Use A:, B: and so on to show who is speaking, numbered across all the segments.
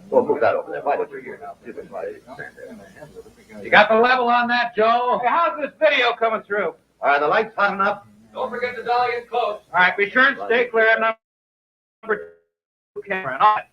A: Well, move that over there. Why don't you?
B: You got the level on that, Joe?
C: Hey, how's this video coming through?
A: Are the lights hot enough?
B: Don't forget to dial in close.
C: All right, be sure and stay clear of number 2 camera. And all that.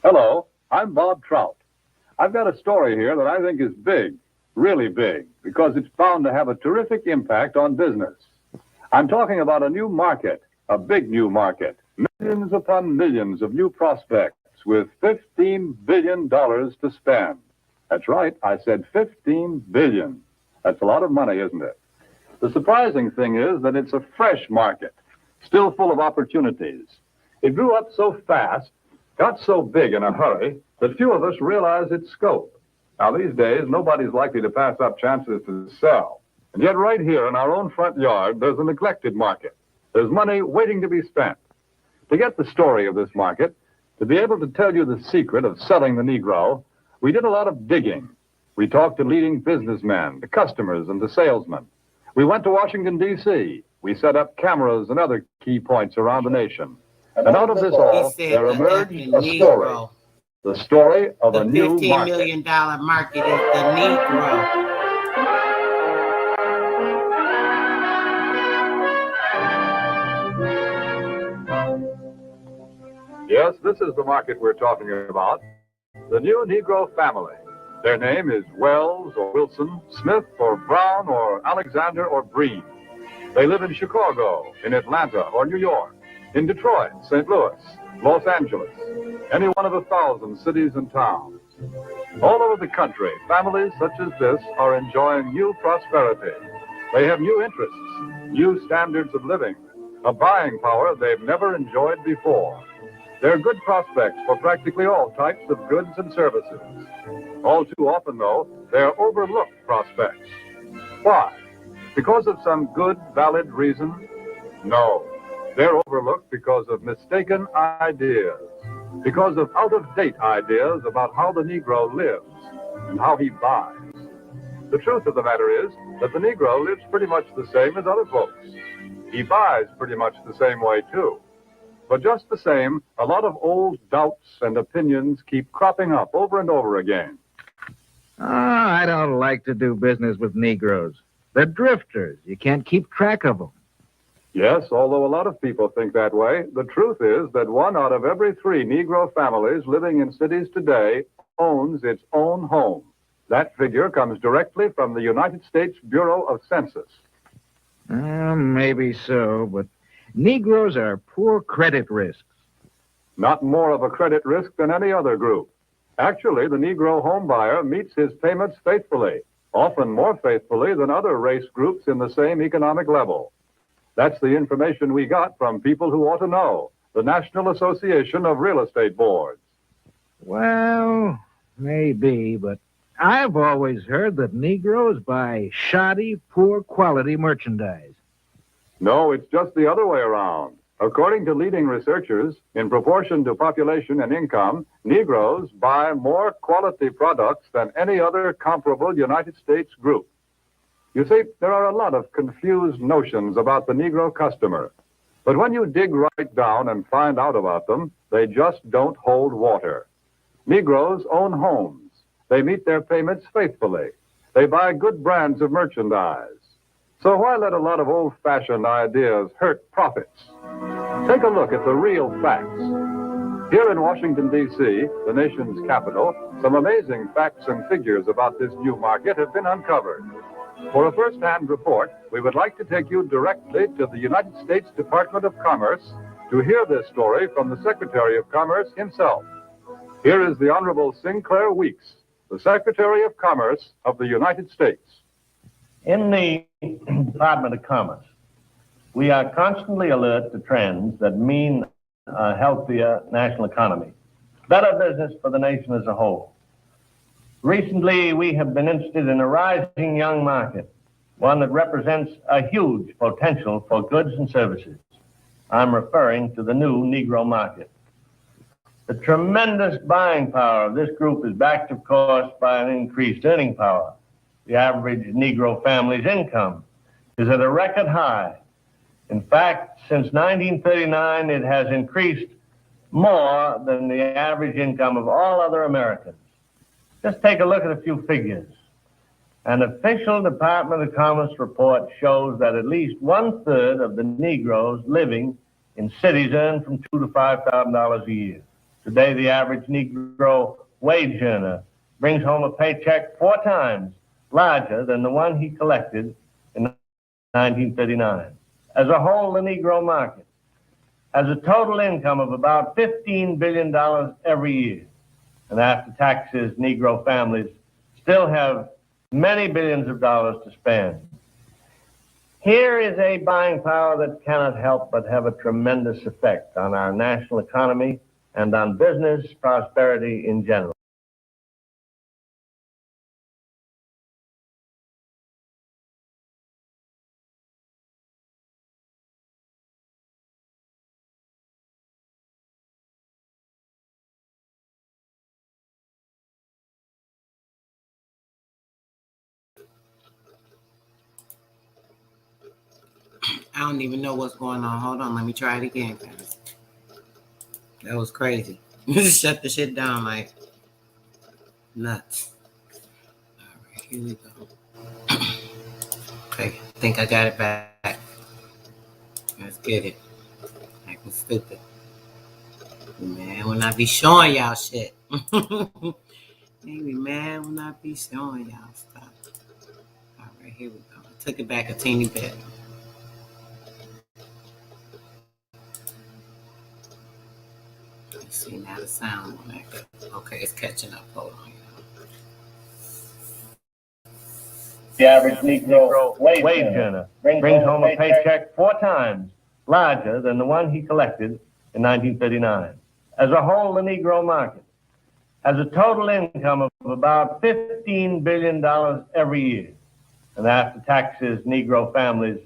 D: Hello, I'm Bob Trout. I've got a story here that I think is big, really big, because it's bound to have a terrific impact on business. I'm talking about a new market, a big new market, millions upon millions of new prospects with $15 billion to spend. That's right, I said $15 billion. That's a lot of money, isn't it? The surprising thing is that it's a fresh market, still full of opportunities. It grew up so fast, got so big in a hurry, that few of us realize its scope. Now, these days, nobody's likely to pass up chances to sell. And yet right here in our own front yard, there's a neglected market. There's money waiting to be spent. To get the story of this market, to be able to tell you the secret of selling the Negro, we did a lot of digging. We talked to leading businessmen, to customers, and to salesmen. We went to Washington, D.C. We set up cameras and other key points around the nation. And out of this all, there emerged a story. The story of a new market.
E: The $15 million market is the Negro.
D: Yes, this is the market we're talking about. The new Negro family. Their name is Wells or Wilson, Smith or Brown or Alexander or Breen. They live in Chicago, in Atlanta or New York, in Detroit, St. Louis, Los Angeles, any one of 1,000 cities and towns. All over the country, families such as this are enjoying new prosperity. They have new interests, new standards of living, a buying power they've never enjoyed before. They're good prospects for practically all types of goods and services. All too often, though, they're overlooked prospects. Why? Because of some good, valid reason? No. They're overlooked because of mistaken ideas, because of out-of-date ideas about how the Negro lives and how he buys. The truth of the matter is that the Negro lives pretty much the same as other folks. He buys pretty much the same way, too. But just the same, a lot of old doubts and opinions keep cropping up over and over again.
C: Oh, I don't like to do business with Negroes. They're drifters. You can't keep track of them.
D: Yes, although a lot of people think that way, the truth is that 1 out of every 3 Negro families living in cities today owns its own home. That figure comes directly from the United States Bureau of Census.
C: Maybe so, but Negroes are poor credit risks.
D: Not more of a credit risk than any other group. Actually, the Negro home buyer meets his payments faithfully, often more faithfully than other race groups in the same economic level. That's the information we got from people who ought to know, the National Association of Real Estate Boards.
C: Well, maybe, but I've always heard that Negroes buy shoddy, poor quality merchandise.
D: No, it's just the other way around. According to leading researchers, in proportion to population and income, Negroes buy more quality products than any other comparable United States group. You see, there are a lot of confused notions about the Negro customer. But when you dig right down and find out about them, they just don't hold water. Negroes own homes. They meet their payments faithfully. They buy good brands of merchandise. So why let a lot of old-fashioned ideas hurt profits? Take a look at the real facts. Here in Washington, D.C., the nation's capital, some amazing facts and figures about this new market have been uncovered. For a first-hand report, we would like to take you directly to the United States Department of Commerce to hear this story from the Secretary of Commerce himself. Here is the Honorable Sinclair Weeks, the Secretary of Commerce of the United States.
F: In the Department of Commerce, we are constantly alert to trends that mean a healthier national economy, better business for the nation as a whole. Recently, we have been interested in a rising young market, one that represents a huge potential for goods and services. I'm referring to the new Negro market. The tremendous buying power of this group is backed, of course, by an increased earning power. The average Negro family's income is at a record high. In fact, since 1939, it has increased more than the average income of all other Americans. Just take a look at a few figures. An official Department of Commerce report shows that at least 1/3 of the Negroes living in cities earn from $2,000 to $5,000 a year. Today, the average Negro wage earner brings home a paycheck 4 times larger than the one he collected in 1939. As a whole, the Negro market has a total income of about $15 billion every year. And after taxes, Negro families still have many billions of dollars to spend. Here is a buying power that cannot help but have a tremendous effect on our national economy and on business prosperity in general.
E: I don't even know what's going on. Hold on, let me try it again, guys. That was crazy. Shut the shit down like nuts. All right, here we go. Okay, I think I got it back. Let's get it. Acting stupid. Man, when I be showing y'all shit. Maybe man when I be showing y'all stuff. All right, here we go. I took it back a teeny bit. Let's see now the sound on that. Okay, it's catching up. Hold on.
F: The average Negro wage earner brings home a paycheck 4 times larger than the one he collected in 1939. As a whole, the Negro market has a total income of about $15 billion every year. And after taxes, Negro families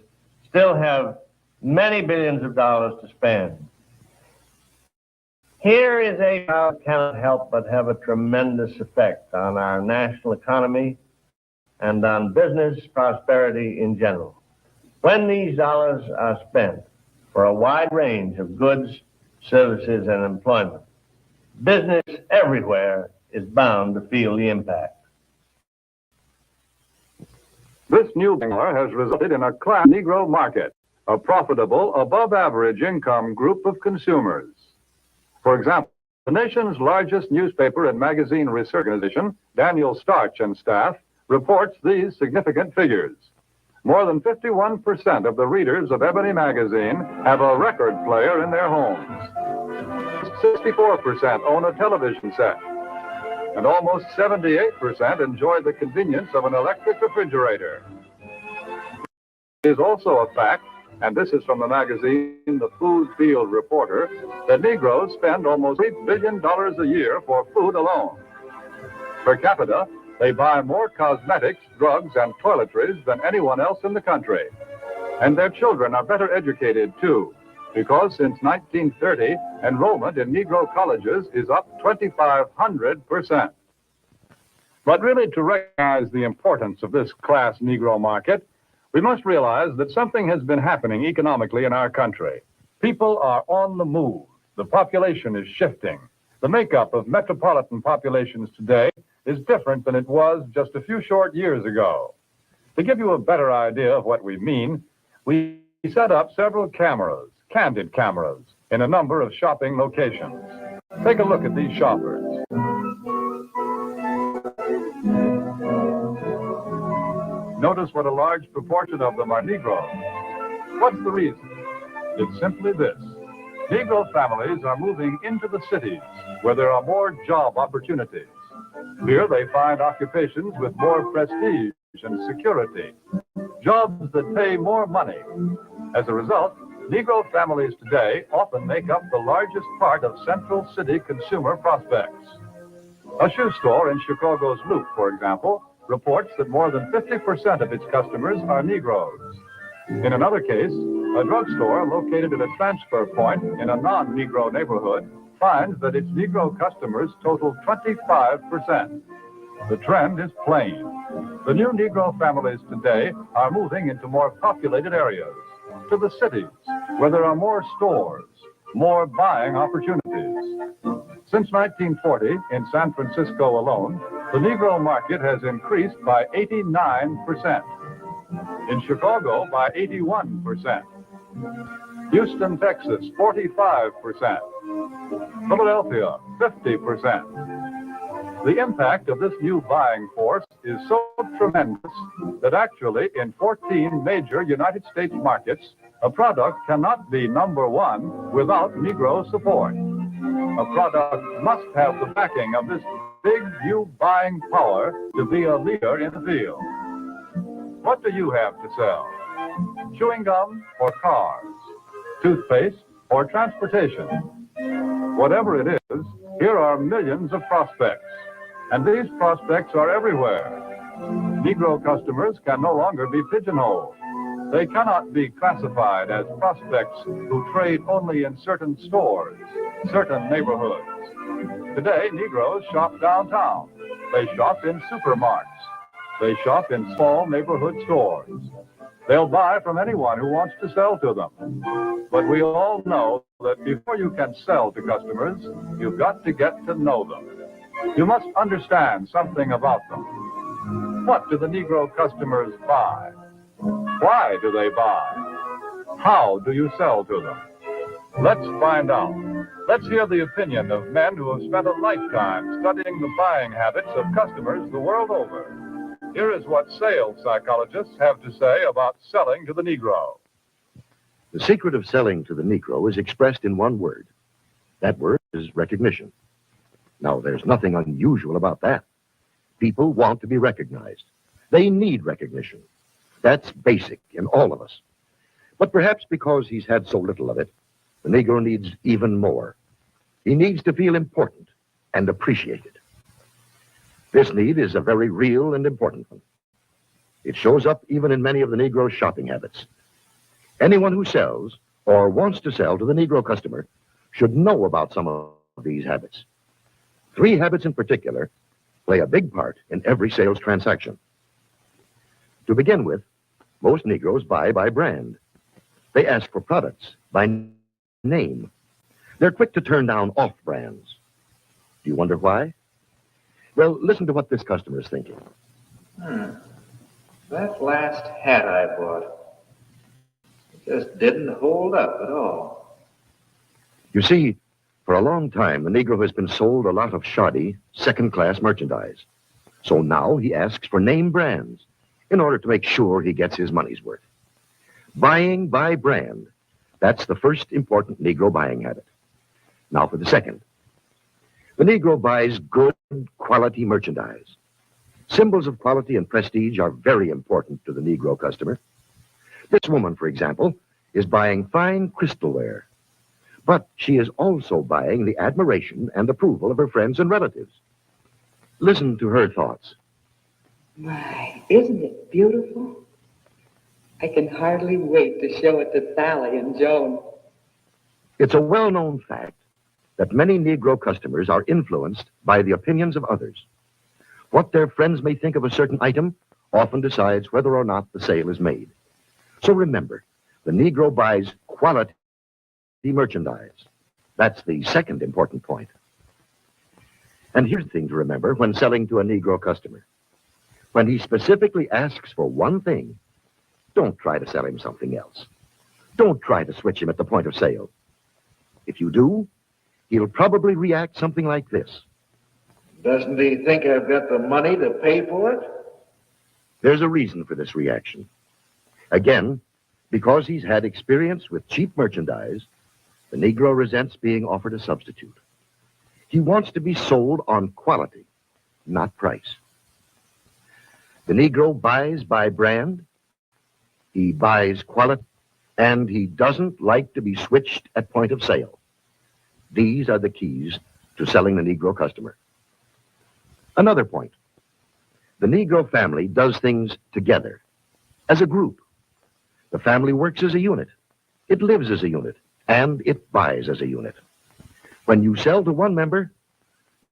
F: still have many billions of dollars to spend. Here is a power that cannot help but have a tremendous effect on our national economy and on business prosperity in general. When these dollars are spent for a wide range of goods services, and employment. Business everywhere is bound to feel the impact.
D: This new banner has resulted in a class Negro market, a profitable, above-average income group of consumers. For example, the nation's largest newspaper and magazine research organization, Daniel Starch and Staff, reports these significant figures. More than 51% of the readers of Ebony magazine have a record player in their homes. 64% own a television set. And almost 78% enjoy the convenience of an electric refrigerator. It is also a fact, and this is from the magazine The Food Field Reporter, that Negroes spend almost $3 billion a year for food alone. Per capita, they buy more cosmetics, drugs, and toiletries than anyone else in the country. And their children are better educated, too, because since 1930, enrollment in Negro colleges is up 2,500%. But really, to recognize the importance of this class Negro market, we must realize that something has been happening economically in our country. People are on the move. The population is shifting. The makeup of metropolitan populations today is different than it was just a few short years ago. To give you a better idea of what we mean, we set up several cameras, candid cameras, in a number of shopping locations. Take a look at these shoppers. Notice what a large proportion of them are Negroes. What's the reason? It's simply this. Negro families are moving into the cities where there are more job opportunities. Here they find occupations with more prestige and security, jobs that pay more money. As a result, Negro families today often make up the largest part of central city consumer prospects. A shoe store in Chicago's Loop, for example, reports that more than 50% of its customers are Negroes. In another case, a drugstore located at a transfer point in a non-Negro neighborhood finds that its Negro customers total 25%. The trend is plain. The new Negro families today are moving into more populated areas, to the cities, where there are more stores, more buying opportunities. Since 1940, in San Francisco alone, the Negro market has increased by 89%. In Chicago, by 81%. Houston, Texas, 45%. Philadelphia, 50%. The impact of this new buying force is so tremendous that actually in 14 major United States markets, a product cannot be number one without Negro support. A product must have the backing of this big new buying power to be a leader in the field. What do you have to sell? Chewing gum or cars? Toothpaste or transportation? Whatever it is, here are millions of prospects. And these prospects are everywhere. Negro customers can no longer be pigeonholed. They cannot be classified as prospects who trade only in certain stores, certain neighborhoods. Today, Negroes shop downtown. They shop in supermarkets. They shop in small neighborhood stores. They'll buy from anyone who wants to sell to them. But we all know that before you can sell to customers, you've got to get to know them. You must understand something about them. What do the Negro customers buy? Why do they buy? How do you sell to them? Let's find out. Let's hear the opinion of men who have spent a lifetime studying the buying habits of customers the world over. Here is what sales psychologists have to say about selling to the Negro.
G: The secret of selling to the Negro is expressed in one word. That word is recognition. Now, there's nothing unusual about that. People want to be recognized. They need recognition. That's basic in all of us. But perhaps because he's had so little of it, the Negro needs even more. He needs to feel important and appreciated. This need is a very real and important one. It shows up even in many of the Negro's shopping habits. Anyone who sells or wants to sell to the Negro customer should know about some of these habits. 3 habits in particular play a big part in every sales transaction. To begin with, most Negroes buy by brand. They ask for products by name. They're quick to turn down off brands. Do you wonder why? Well, listen to what this customer is thinking.
A: That last hat I bought just didn't hold up at all.
G: You see, for a long time, the Negro has been sold a lot of shoddy, second-class merchandise. So now he asks for name brands in order to make sure he gets his money's worth. Buying by brand, that's the first important Negro buying habit. Now for the second. The Negro buys good, quality merchandise. Symbols of quality and prestige are very important to the Negro customer. This woman, for example, is buying fine crystalware. But she is also buying the admiration and approval of her friends and relatives. Listen to her thoughts.
H: My, isn't it beautiful? I can hardly wait to show it to Sally and Joan.
G: It's a well-known fact that many Negro customers are influenced by the opinions of others. What their friends may think of a certain item often decides whether or not the sale is made. So remember, the Negro buys quality merchandise. That's the second important point. And here's the thing to remember when selling to a Negro customer. When he specifically asks for one thing, don't try to sell him something else. Don't try to switch him at the point of sale. If you do, he'll probably react something like this.
A: Doesn't he think I've got the money to pay for it?
G: There's a reason for this reaction. Again, because he's had experience with cheap merchandise, the Negro resents being offered a substitute. He wants to be sold on quality, not price. The Negro buys by brand, he buys quality, and he doesn't like to be switched at point of sale. These are the keys to selling the Negro customer. Another point. The Negro family does things together, as a group. The family works as a unit. It lives as a unit, and it buys as a unit. When you sell to one member,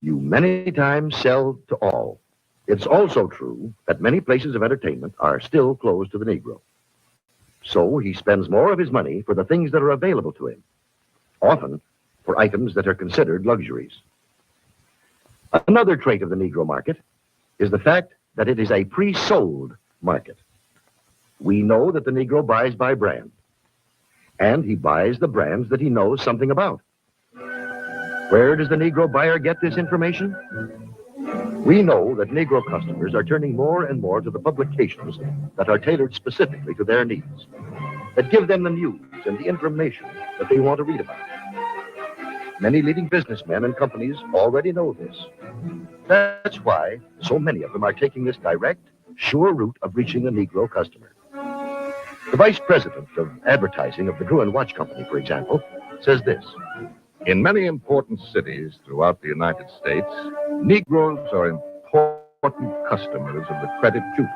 G: you many times sell to all. It's also true that many places of entertainment are still closed to the Negro. So he spends more of his money for the things that are available to him, often for items that are considered luxuries. Another trait of the Negro market is the fact that it is a pre-sold market. We know that the Negro buys by brand, and he buys the brands that he knows something about. Where does the Negro buyer get this information? We know that Negro customers are turning more and more to the publications that are tailored specifically to their needs, that give them the news and the information that they want to read about. Many leading businessmen and companies already know this. That's why so many of them are taking this direct, sure route of reaching the Negro customer. The vice president of advertising of the Gruen Watch Company, for example, says this.
I: In many important cities throughout the United States, Negroes are important customers of the credit Cupid.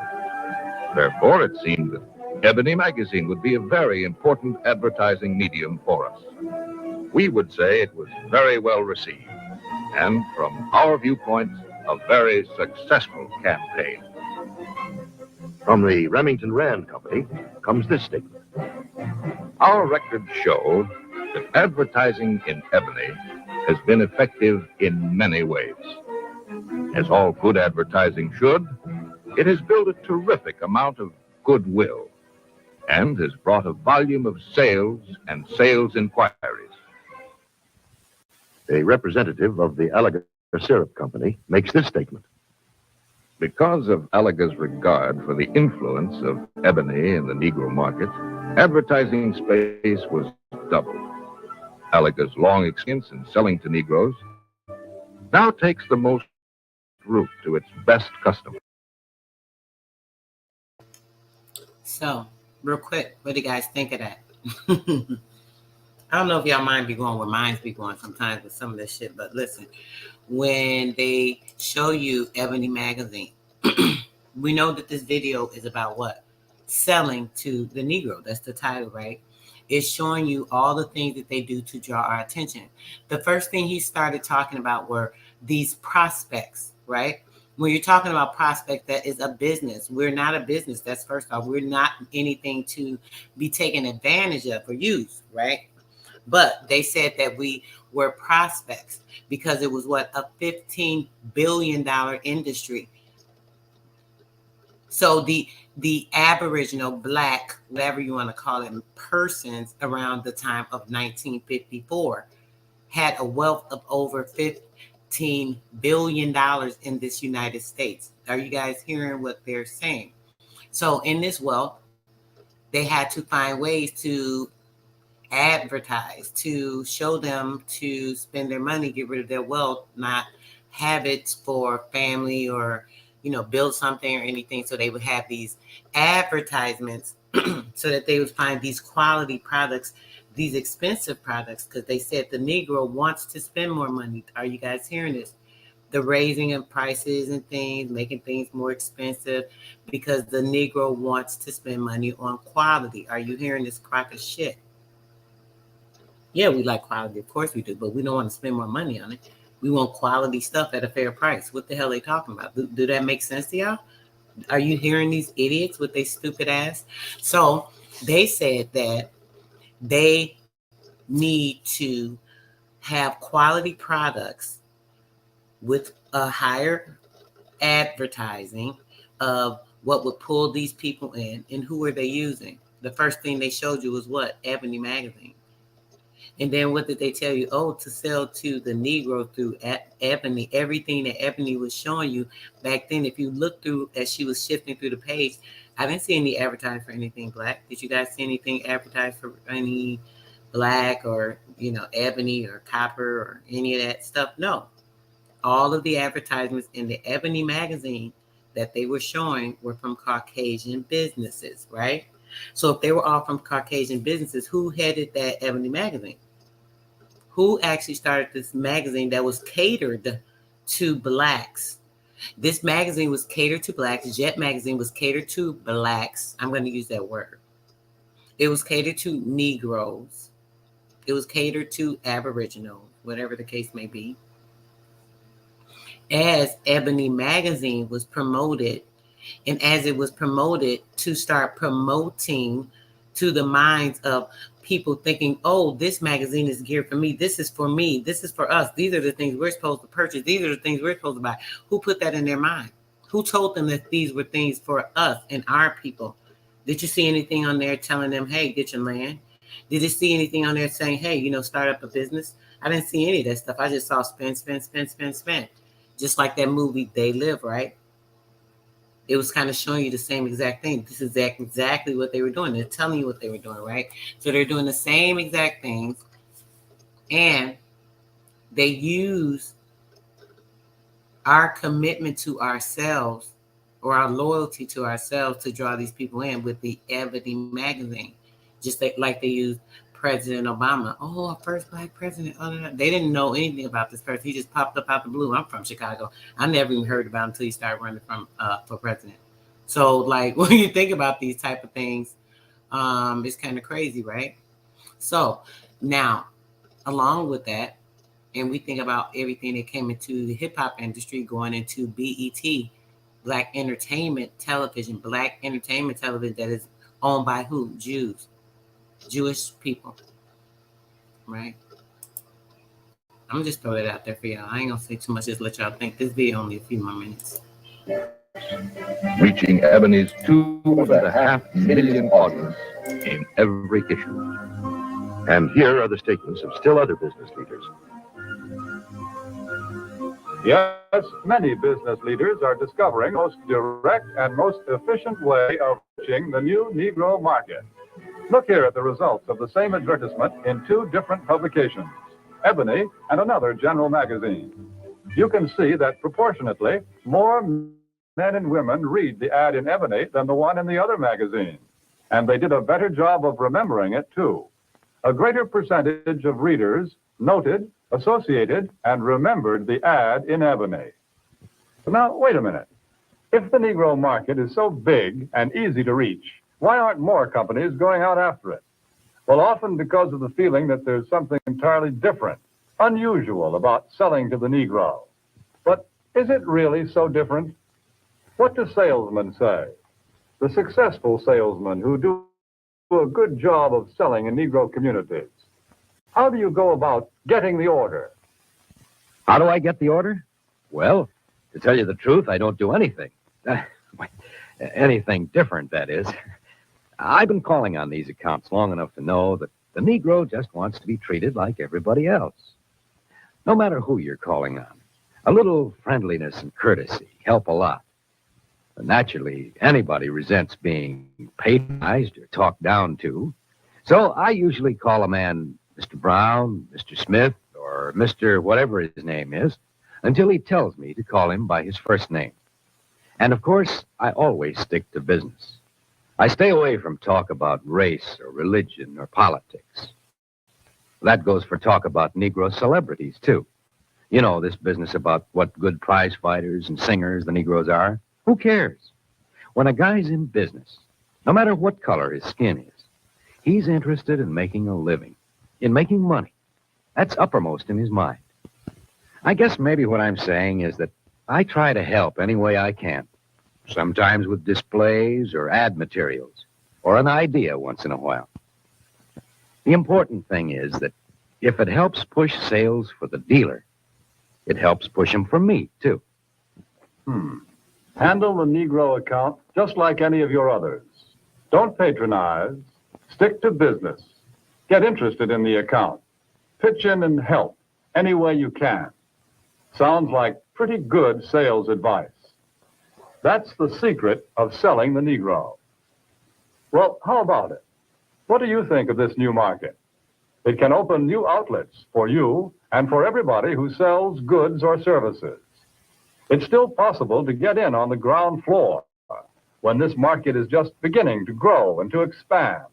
I: Therefore, it seemed that Ebony magazine would be a very important advertising medium for us. We would say it was very well received, and from our viewpoint, a very successful campaign.
G: From the Remington Rand Company comes this statement.
I: Our records show that advertising in Ebony has been effective in many ways. As all good advertising should, it has built a terrific amount of goodwill and has brought a volume of sales and sales inquiries.
G: A representative of the Alaga Syrup Company makes this statement.
I: Because of Alaga's regard for the influence of Ebony in the Negro market, advertising space was doubled. Alaga's long experience in selling to Negroes now takes the most route to its best customers.
E: So, real quick, what do you guys think of that? I don't know if y'all mind be going where mines be going sometimes with some of this shit, but listen, when they show you Ebony magazine, we know that this video is about what? Selling to the Negro. That's the title, right? It's showing you all the things that they do to draw our attention. The first thing he started talking about were these prospects, right? When you're talking about prospect, that is a business. We're not a business. That's first off. We're not anything to be taken advantage of or used, right? But they said that we were prospects because it was what, a $15 billion industry. So the Aboriginal, Black, whatever you want to call it, persons around the time of 1954 had a wealth of over $15 billion in this United States. Are you guys hearing what they're saying? So in this wealth, they had to find ways to advertise, to show them to spend their money, get rid of their wealth, not have it for family or, build something or anything. So they would have these advertisements so that they would find these quality products, these expensive products, because they said the Negro wants to spend more money. Are you guys hearing this? The raising of prices and things, making things more expensive because the Negro wants to spend money on quality. Are you hearing this crock of shit? Yeah, we like quality, of course we do, but we don't want to spend more money on it. We want quality stuff at a fair price. What the hell are they talking about? Do that make sense to y'all? Are you hearing these idiots with their stupid ass? So they said that they need to have quality products with a higher advertising of what would pull these people in. And who are they using? The first thing they showed you was what? Ebony magazine. And then what did they tell you? Oh, to sell to the Negro through Ebony. Everything that Ebony was showing you back then, if you look through as she was shifting through the page, I didn't see any advertising for anything Black. Did you guys see anything advertised for any Black or, ebony or copper or any of that stuff? No. All of the advertisements in the Ebony magazine that they were showing were from Caucasian businesses, right? So if they were all from Caucasian businesses, who headed that Ebony magazine? Who actually started this magazine that was catered to Blacks? This magazine was catered to Blacks. Jet magazine was catered to Blacks. I'm going to use that word. It was catered to Negroes. It was catered to Aboriginal, whatever the case may be. As Ebony magazine was promoted, and as it was promoted to start promoting to the minds of people thinking, oh, this magazine is geared for me. This is for me. This is for us. These are the things we're supposed to purchase. These are the things we're supposed to buy. Who put that in their mind? Who told them that these were things for us and our people? Did you see anything on there telling them, hey, get your land? Did you see anything on there saying, hey, start up a business? I didn't see any of that stuff. I just saw spend. Just like that movie, They Live, right? It was kind of showing you the same exact thing. This is exactly what they were doing. They're telling you what they were doing, right? So they're doing the same exact things. And they use our commitment to ourselves or our loyalty to ourselves to draw these people in with the Ebony magazine. Just like they used President Obama. Oh, our first Black president. Oh, no. They didn't know anything about this person. He just popped up out the blue. I'm from Chicago. I never even heard about him until he started running for president. So, like, when you think about these type of things, it's kind of crazy, right? So, now, along with that, and we think about everything that came into the hip-hop industry going into BET, Black Entertainment Television, Black Entertainment Television that is owned by who? Jews. Jewish people, right? I'm just throwing it out there for y'all. I ain't gonna say too much, just let y'all think. This video only a few more minutes.
I: Reaching Ebony's 2.5 million audience in every issue.
G: And here are the statements of still other business leaders.
D: Yes, many business leaders are discovering the most direct and most efficient way of reaching the new Negro market. Look here at the results of the same advertisement in two different publications, Ebony and another general magazine. You can see that proportionately, more men and women read the ad in Ebony than the one in the other magazine. And they did a better job of remembering it, too. A greater percentage of readers noted, associated, and remembered the ad in Ebony. But now, wait a minute. If the Negro market is so big and easy to reach, why aren't more companies going out after it? Well, often because of the feeling that there's something entirely different, unusual about selling to the Negro. But is it really so different? What do salesmen say? The successful salesmen who do a good job of selling in Negro communities. How do you go about getting the order?
J: How do I get the order? Well, to tell you the truth, I don't do anything. Anything different, that is. I've been calling on these accounts long enough to know that the Negro just wants to be treated like everybody else. No matter who you're calling on, a little friendliness and courtesy help a lot. But naturally, anybody resents being patronized or talked down to. So I usually call a man Mr. Brown, Mr. Smith, or Mr. whatever his name is, until he tells me to call him by his first name. And of course, I always stick to business. I stay away from talk about race or religion or politics. That goes for talk about Negro celebrities, too. You know, this business about what good prize fighters and singers the Negroes are. Who cares? When a guy's in business, no matter what color his skin is, he's interested in making a living, in making money. That's uppermost in his mind. I guess maybe what I'm saying is that I try to help any way I can, sometimes with displays or ad materials, or an idea once in a while. The important thing is that if it helps push sales for the dealer, it helps push them for me, too.
D: Handle the Negro account just like any of your others. Don't patronize. Stick to business. Get interested in the account. Pitch in and help any way you can. Sounds like pretty good sales advice. That's the secret of selling the Negro. Well, how about it? What do you think of this new market? It can open new outlets for you and for everybody who sells goods or services. It's still possible to get in on the ground floor when this market is just beginning to grow and to expand.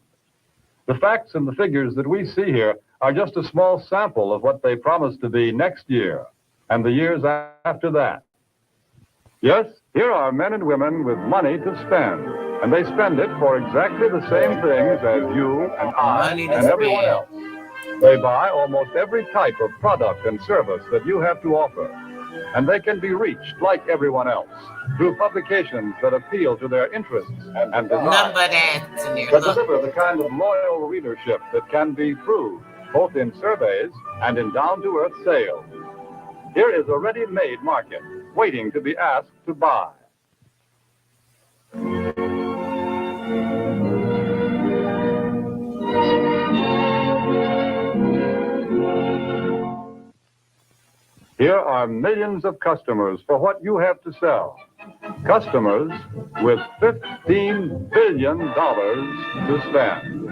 D: The facts and the figures that we see here are just a small sample of what they promise to be next year and the years after that. Yes, here are men and women with money to spend, and they spend it for exactly the same things as you and I and everyone else. They buy almost every type of product and service that you have to offer, and they can be reached like everyone else through publications that appeal to their interests and desires, that deliver the kind of loyal readership that can be proved both in surveys and in down-to-earth sales. Here is a ready-made market waiting to be asked to buy. Here are millions of customers for what you have to sell. Customers with $15 billion to spend.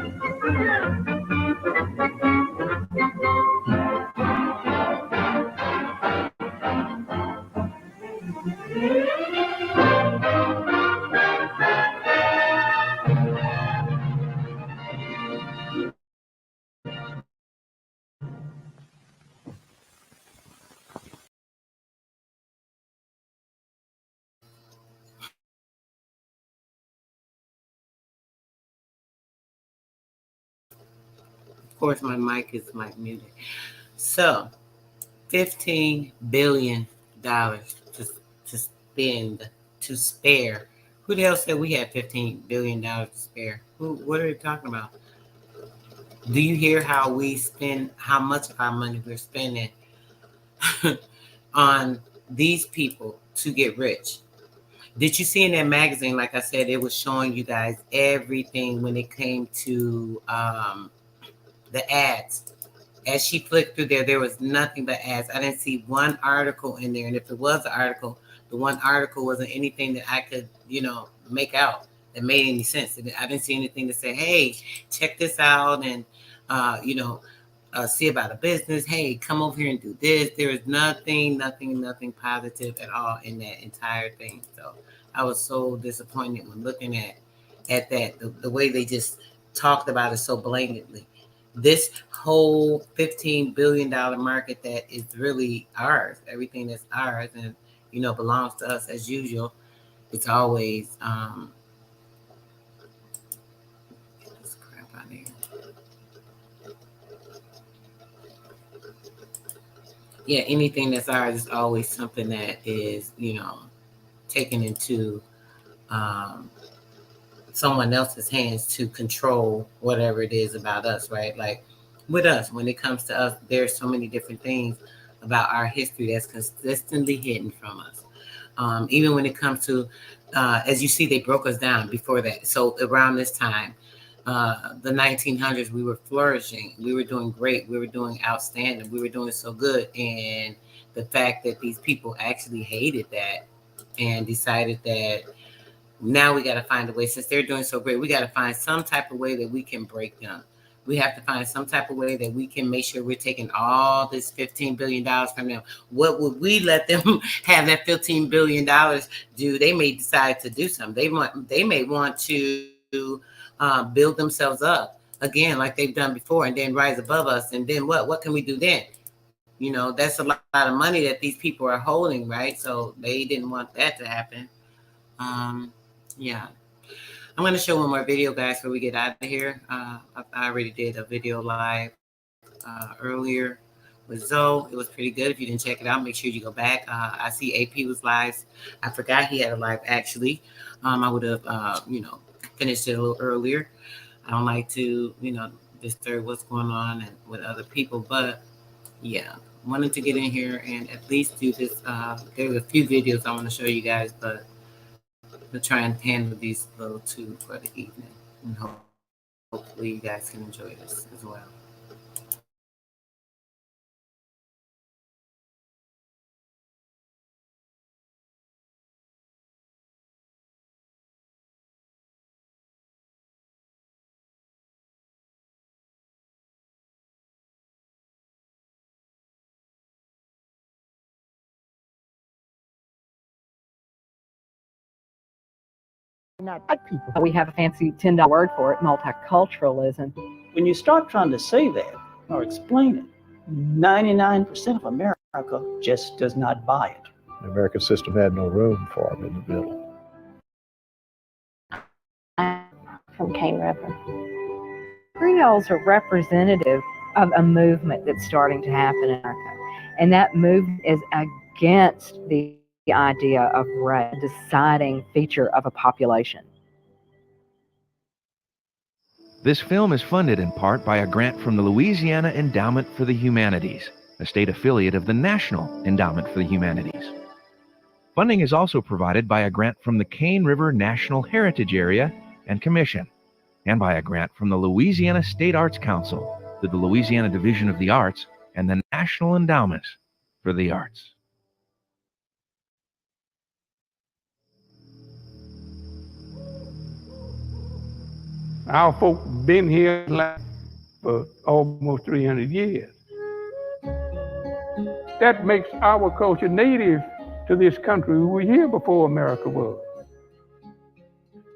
E: Of course, my mic is muted. So, $15 billion to spare. Who the hell said we had $15 billion to spare? What are they talking about? Do you hear how we spend, how much of our money we're spending on these people to get rich? Did you see in that magazine, like I said, it was showing you guys everything when it came to the ads. As she flicked through there was nothing but ads. I didn't see one article in there. And if it was an article, the one article wasn't anything that I could, make out that made any sense. I didn't see anything to say, hey, check this out and, see about a business. Hey, come over here and do this. There is nothing positive at all in that entire thing. So I was so disappointed when looking at that, the way they just talked about it so blatantly. This whole $15 billion market that is really ours, everything that's ours and, belongs to us as usual. It's always, get this crap out of here. Yeah, anything that's ours is always something that is, taken into someone else's hands to control whatever it is about us, right? Like with us. When it comes to us, there's so many different things about our history that's consistently hidden from us. Even when it comes to, as you see, they broke us down before that. So around this time, the 1900s, we were flourishing. We were doing great. We were doing outstanding. We were doing so good. And the fact that these people actually hated that and decided that now we got to find a way, since they're doing so great, we got to find some type of way that we can break them. We have to find some type of way that we can make sure we're taking all this $15 billion from them. What would we let them have that $15 billion do? They may decide to do something. They may want to build themselves up again, like they've done before, and then rise above us. And then what? What can we do then? You know, that's a lot of money that these people are holding, right? So they didn't want that to happen. Yeah. I'm going to show one more video, guys, before we get out of here. I already did a video live earlier with Zoe. It was pretty good. If you didn't check it out, make sure you go back. I see AP was live. I forgot he had a live, actually. I would have, finished it a little earlier. I don't like to, disturb what's going on with other people. But, yeah, wanted to get in here and at least do this. There's a few videos I want to show you guys, but to try and handle these little two for the evening. And hopefully you guys can enjoy this as well.
K: Not black people. We have a fancy $10 word for it, multiculturalism.
L: When you start trying to say that or explain it, 99% of America just does not buy it.
M: The American system had no room for them in the middle.
N: I'm from Cane River.
K: Creoles are representative of a movement that's starting to happen in America. And that movement is against the idea of race, a deciding feature of a population.
O: This film is funded in part by a grant from the Louisiana Endowment for the Humanities, a state affiliate of the National Endowment for the Humanities. Funding is also provided by a grant from the Cane River National Heritage Area and Commission, and by a grant from the Louisiana State Arts Council through the Louisiana Division of the Arts and the National Endowment for the Arts.
P: Our folk been here for almost 300 years. That makes our culture native to this country. We were here before America was.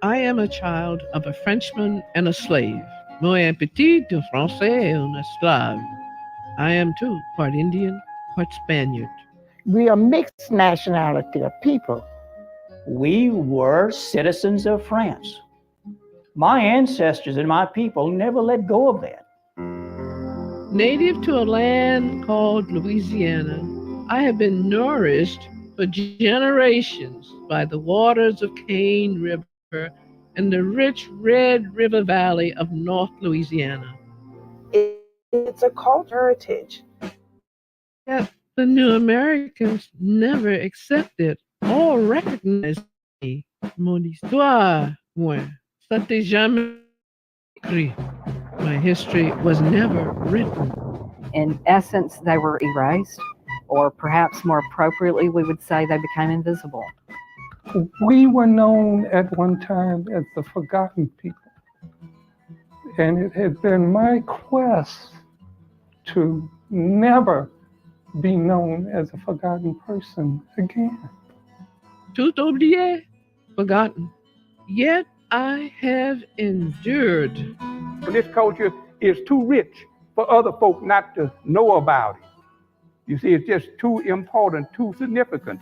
Q: I am a child of a Frenchman and a slave. Moi un petit de Français et un esclave. I am too part Indian, part Spaniard.
R: We are mixed nationality of people.
L: We were citizens of France. My ancestors and my people never let go of that.
Q: Native to a land called Louisiana, I have been nourished for generations by the waters of Cane River and the rich Red River Valley of North Louisiana.
R: It's a cult heritage.
Q: Yet the new Americans never accepted or recognized me. Mon histoire, moi. Ça jamais écrit. My history was never written.
K: In essence, they were erased, or perhaps more appropriately, we would say they became invisible.
P: We were known at one time as the forgotten people. And it has been my quest to never be known as a forgotten person again.
Q: Tout oublié, forgotten. Yet I have endured.
P: This culture is too rich for other folk not to know about it. You see, it's just too important, too significant.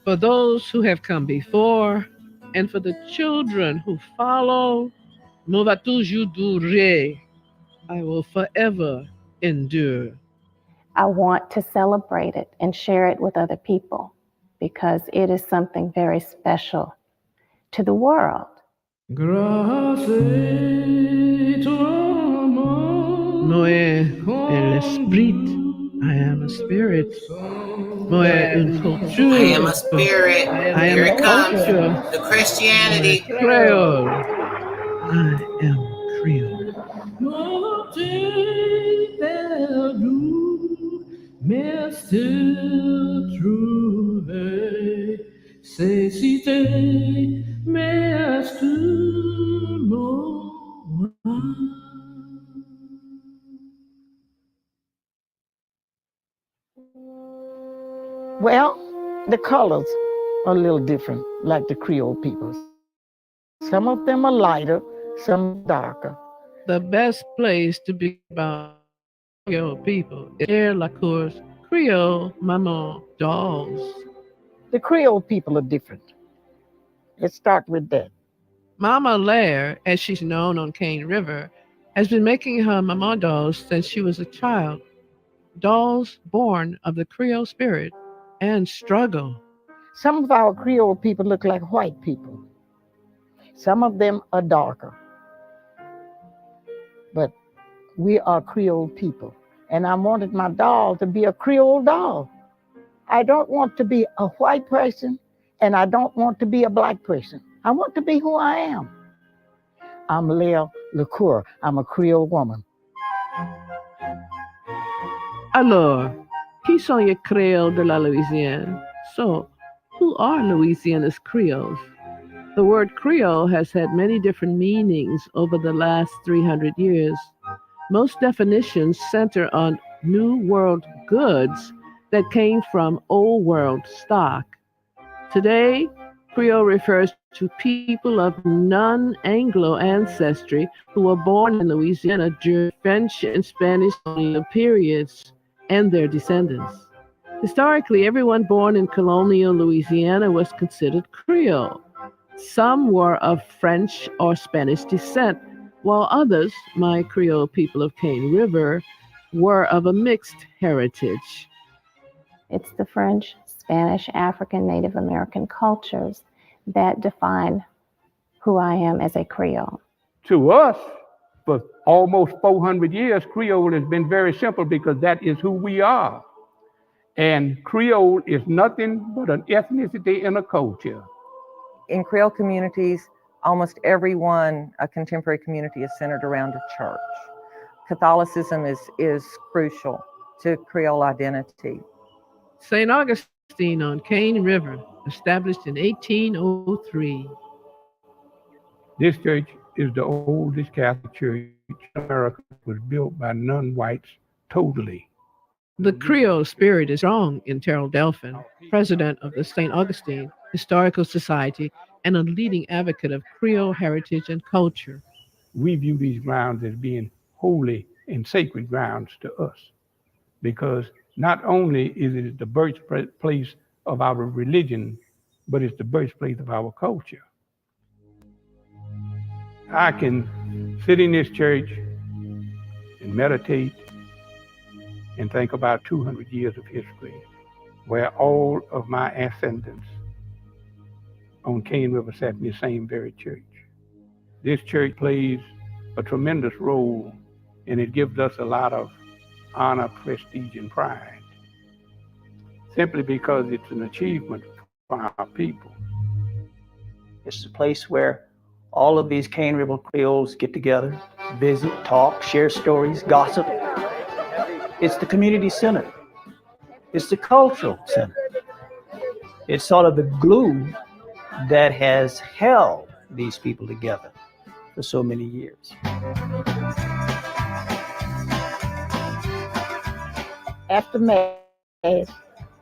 Q: For those who have come before, and for the children who follow, m'en va toujours durer. I will forever endure.
N: I want to celebrate it and share it with other people because it is something very special to the world.
Q: Grâce à toi, Moi el esprit. I am a spirit. Moi une culture.
E: I am a spirit.
Q: I am
E: Here
Q: a
E: it comes.
Q: culture.
E: The Christianity.
Q: Creole. I am Creole. Mais still trouver cécité, mais tout mon
R: Well, the colors are a little different, like the Creole peoples. Some of them are lighter, some darker.
Q: The best place to be about Creole people is Air La Course Creole Maman dolls.
R: The Creole people are different. Let's start with that.
Q: Mama Lair, as she's known on Cane River, has been making her Maman dolls since she was a child. Dolls born of the Creole spirit and struggle.
R: Some of our Creole people look like white people. Some of them are darker. But we are Creole people. And I wanted my doll to be a Creole doll. I don't want to be a white person, and I don't want to be a black person. I want to be who I am. I'm Leah LaCour. I'm a Creole woman.
Q: Alors, qui sont les Créoles de la Louisiane? So, who are Louisiana's Creoles? The word Creole has had many different meanings over the last 300 years. Most definitions center on New World goods that came from Old World stock. Today, Creole refers to people of non-Anglo ancestry who were born in Louisiana during French and Spanish colonial periods and their descendants. Historically, everyone born in colonial Louisiana was considered Creole. Some were of French or Spanish descent, while others, my Creole people of Cane River, were of a mixed heritage.
N: It's the French, Spanish, African, Native American cultures that define who I am as a Creole.
S: To us, for almost 400 years, Creole has been very simple because that is who we are. And Creole is nothing but an ethnicity and a culture.
T: In Creole communities, almost everyone, a contemporary community, is centered around a church. Catholicism is crucial to Creole identity.
Q: St. Augustine on Cane River, established in 1803.
S: This church is the oldest Catholic church in America. It was built by non-whites totally.
Q: The Creole spirit is strong in Terrell Delphin, president of the St. Augustine Historical Society and a leading advocate of Creole heritage and culture.
S: We view these grounds as being holy and sacred grounds to us because not only is it the birthplace of our religion, but it's the birthplace of our culture. I can sit in this church and meditate and think about 200 years of history where all of my ascendants on Cane River sat in the same very church. This church plays a tremendous role, and it gives us a lot of honor, prestige, and pride, simply because it's an achievement for our people.
L: It's a place where all of these Cane River Creoles get together, visit, talk, share stories, gossip. It's the community center. It's the cultural center. It's sort of the glue that has held these people together for so many years.
R: After Mass,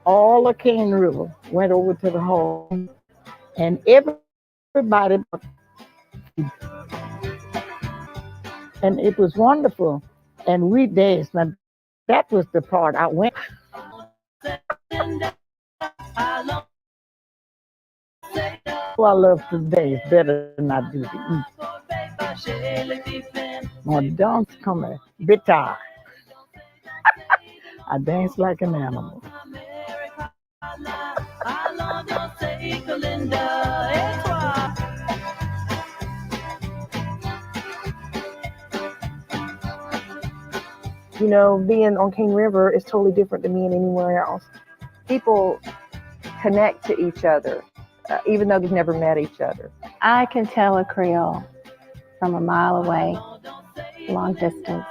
R: all of Cane River went over to the hall, and everybody, and it was wonderful. And we danced. Now, that was the part I went. Oh, I love to dance better than I do to eat. My dance come bitter. I dance like an animal.
U: You know, being on Cane River is totally different than being anywhere else.
T: People connect to each other, even though they've never met each other.
N: I can tell a Creole from a mile away, long distance.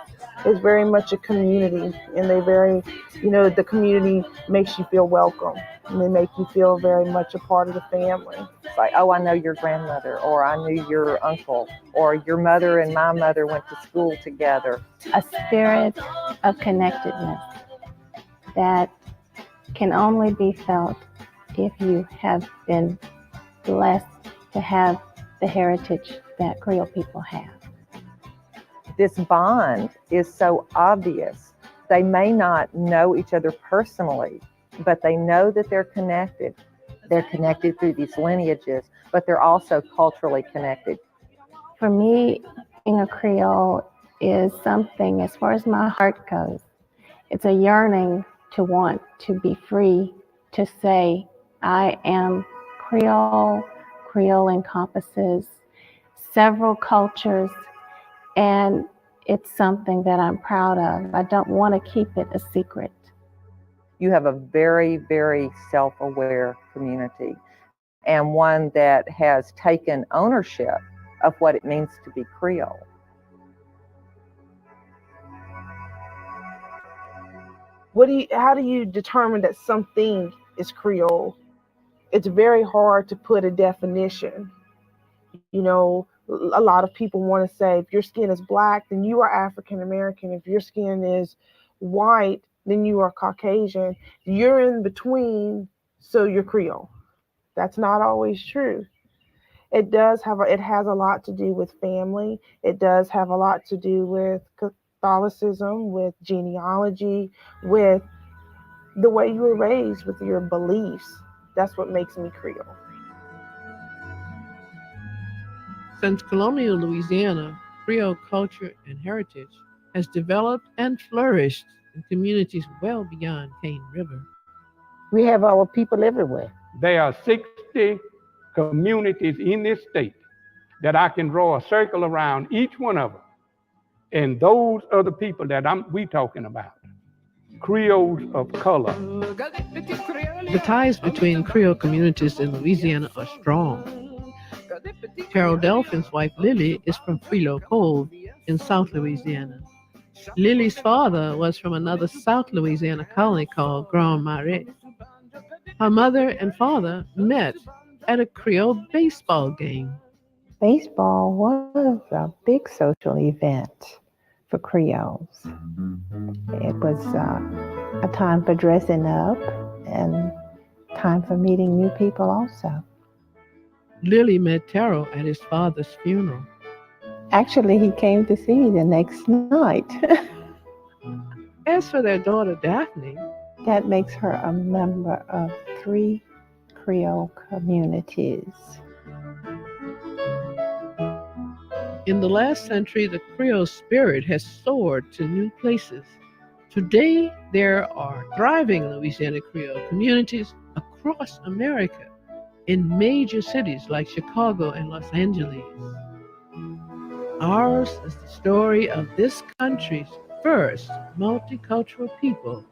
U: It's very much a community, and they very, you know, the community makes you feel welcome, and they make you feel very much a part of the family.
T: It's like, oh, I know your grandmother, or I knew your uncle, or your mother and my mother went to school together.
N: A spirit of connectedness that can only be felt if you have been blessed to have the heritage that Creole people have.
T: This bond is so obvious. They may not know each other personally, but they know that they're connected. They're connected through these lineages, but they're also culturally connected.
N: For me, being a Creole is something, as far as my heart goes, it's a yearning to want to be free to say, I am Creole. Creole encompasses several cultures, and it's something that I'm proud of. I don't want to keep it a secret.
T: You have a very, very self-aware community, and one that has taken ownership of what it means to be Creole.
U: How do you determine that something is Creole? It's very hard to put a definition. You know, a lot of people want to say, if your skin is black, then you are African American. If your skin is white, then you are Caucasian. You're in between, so you're Creole. That's not always true. It has a lot to do with family. It does have a lot to do with Catholicism, with genealogy, with the way you were raised, with your beliefs. That's what makes me Creole.
Q: Since colonial Louisiana, Creole culture and heritage has developed and flourished in communities well beyond Cane River.
R: We have our people everywhere.
S: There are 60 communities in this state that I can draw a circle around each one of them. And those are the people that we talking about. Creoles of color.
Q: The ties between Creole communities in Louisiana are strong. Carol Delphin's wife Lily is from Filo Cove in South Louisiana. Lily's father was from another South Louisiana colony called Grand Marais. Her mother and father met at a Creole baseball game.
V: Baseball was a big social event for Creoles. It was a time for dressing up and time for meeting new people also.
Q: Lily met Terrell at his father's funeral.
V: Actually, he came to see me the next night.
Q: As for their daughter Daphne,
V: that makes her a member of 3 Creole communities.
Q: In the last century, the Creole spirit has soared to new places. Today, there are thriving Louisiana Creole communities across America in major cities like Chicago and Los Angeles. Ours is the story of this country's first multicultural people.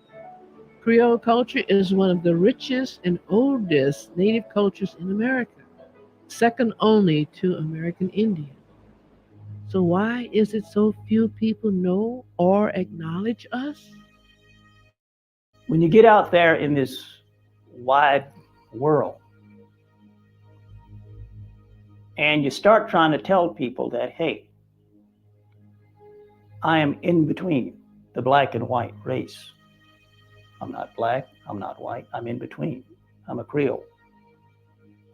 Q: Creole culture is one of the richest and oldest native cultures in America, second only to American Indian. So why is it so few people know or acknowledge us?
L: When you get out there in this wide world and you start trying to tell people that, hey, I am in between the black and white race. I'm not black, I'm not white, I'm in between. I'm a Creole.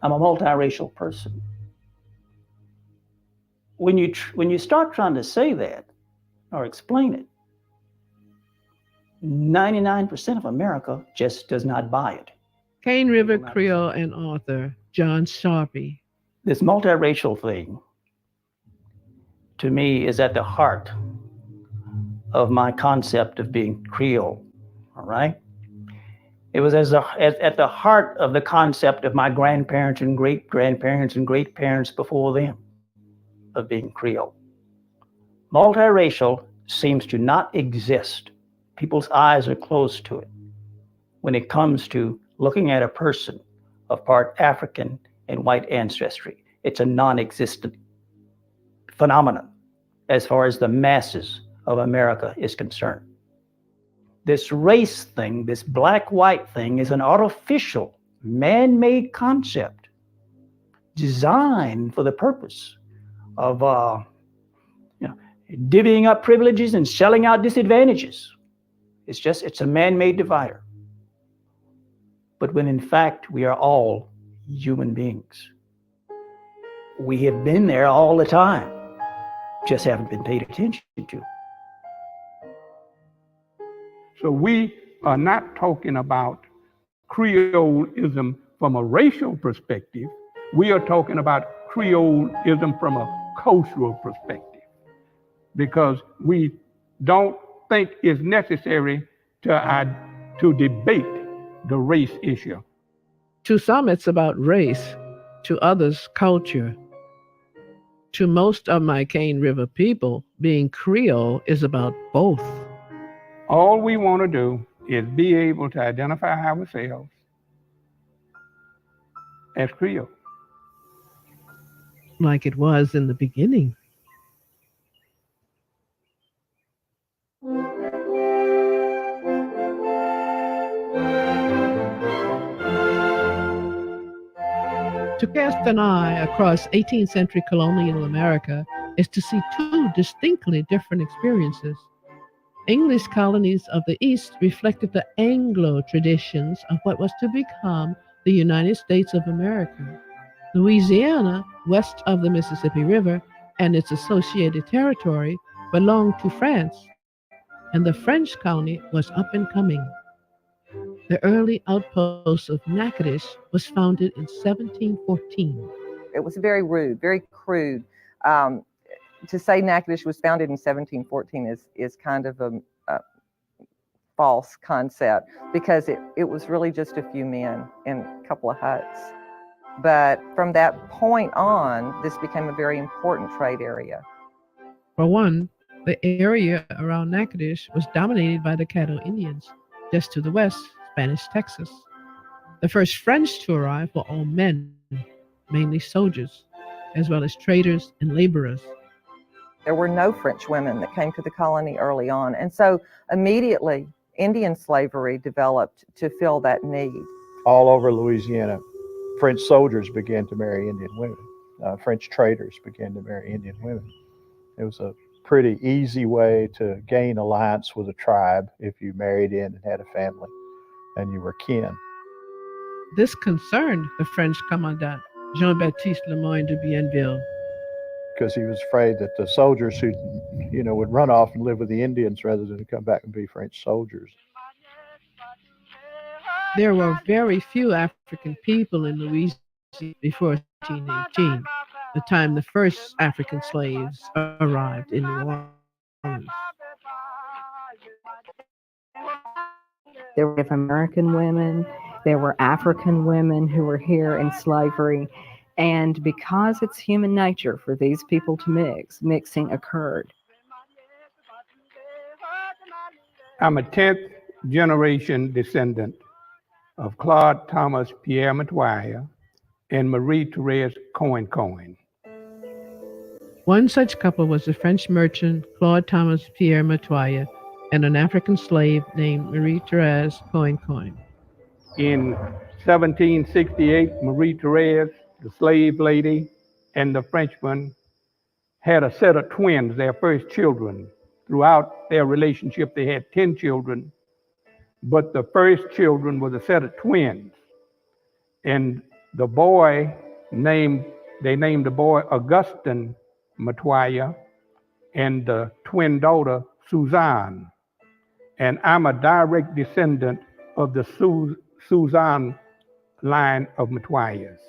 L: I'm a multiracial person. When you start trying to say that or explain it, 99% of America just does not buy it.
Q: Cane River Creole and author John Sharpie.
L: This multiracial thing, to me, is at the heart of my concept of being Creole, all right? It was at the heart of the concept of my grandparents and great-grandparents and great-parents before them of being Creole. Multiracial seems to not exist People's eyes are closed to it when it comes to looking at a person of part African and white ancestry. It's a non-existent phenomenon as far as the masses of America is concerned. This race thing, this black-white thing, is an artificial, man-made concept designed for the purpose of divvying up privileges and selling out disadvantages. It's a man-made divider. But when in fact we are all human beings. We have been there all the time, just haven't been paid attention to.
S: So we are not talking about Creolism from a racial perspective. We are talking about Creolism from a cultural perspective, because we don't think it's necessary to debate the race issue.
Q: To some, it's about race. To others, culture. To most of my Cane River people, being Creole is about both.
S: All we want to do is be able to identify ourselves as Creole.
Q: Like it was in the beginning. To cast an eye across 18th century colonial America is to see two distinctly different experiences. English colonies of the East reflected the Anglo traditions of what was to become the United States of America. Louisiana, west of the Mississippi River, and its associated territory belonged to France, and the French colony was up and coming. The early outpost of Natchitoches was founded in 1714.
T: It was very rude, very crude. To say Natchitoches was founded in 1714 is kind of a false concept, because it was really just a few men in a couple of huts. But from that point on, this became a very important trade area.
Q: For one, the area around Natchitoches was dominated by the Caddo Indians. Just to the west, Spanish Texas. The first French to arrive were all men, mainly soldiers, as well as traders and laborers.
T: There were no French women that came to the colony early on, and so immediately Indian slavery developed to fill that need.
M: All over Louisiana, French soldiers began to marry Indian women. French traders began to marry Indian women. It was a pretty easy way to gain alliance with a tribe if you married in and had a family and you were kin.
Q: This concerned the French commandant, Jean-Baptiste Lemoyne de Bienville,
M: because he was afraid that the soldiers who, would run off and live with the Indians rather than come back and be French soldiers.
Q: There were very few African people in Louisiana before 1818, the time the first African slaves arrived in New Orleans.
K: There were American women, there were African women who were here in slavery, and because it's human nature for these people to mix, mixing occurred.
S: I'm a 10th generation descendant of Claude Thomas Pierre Matoyer and Marie Therese Cohen.
Q: One such couple was the French merchant Claude Thomas Pierre Matoyer and an African slave named Marie Therese Cohen.
S: In 1768, Marie Therese, the slave lady, and the Frenchman had a set of twins, their first children. Throughout their relationship, they had 10 children, but the first children was a set of twins. And the boy they named the boy Augustin Matoyer, and the twin daughter Suzanne. And I'm a direct descendant of the Suzanne line of Matoyers.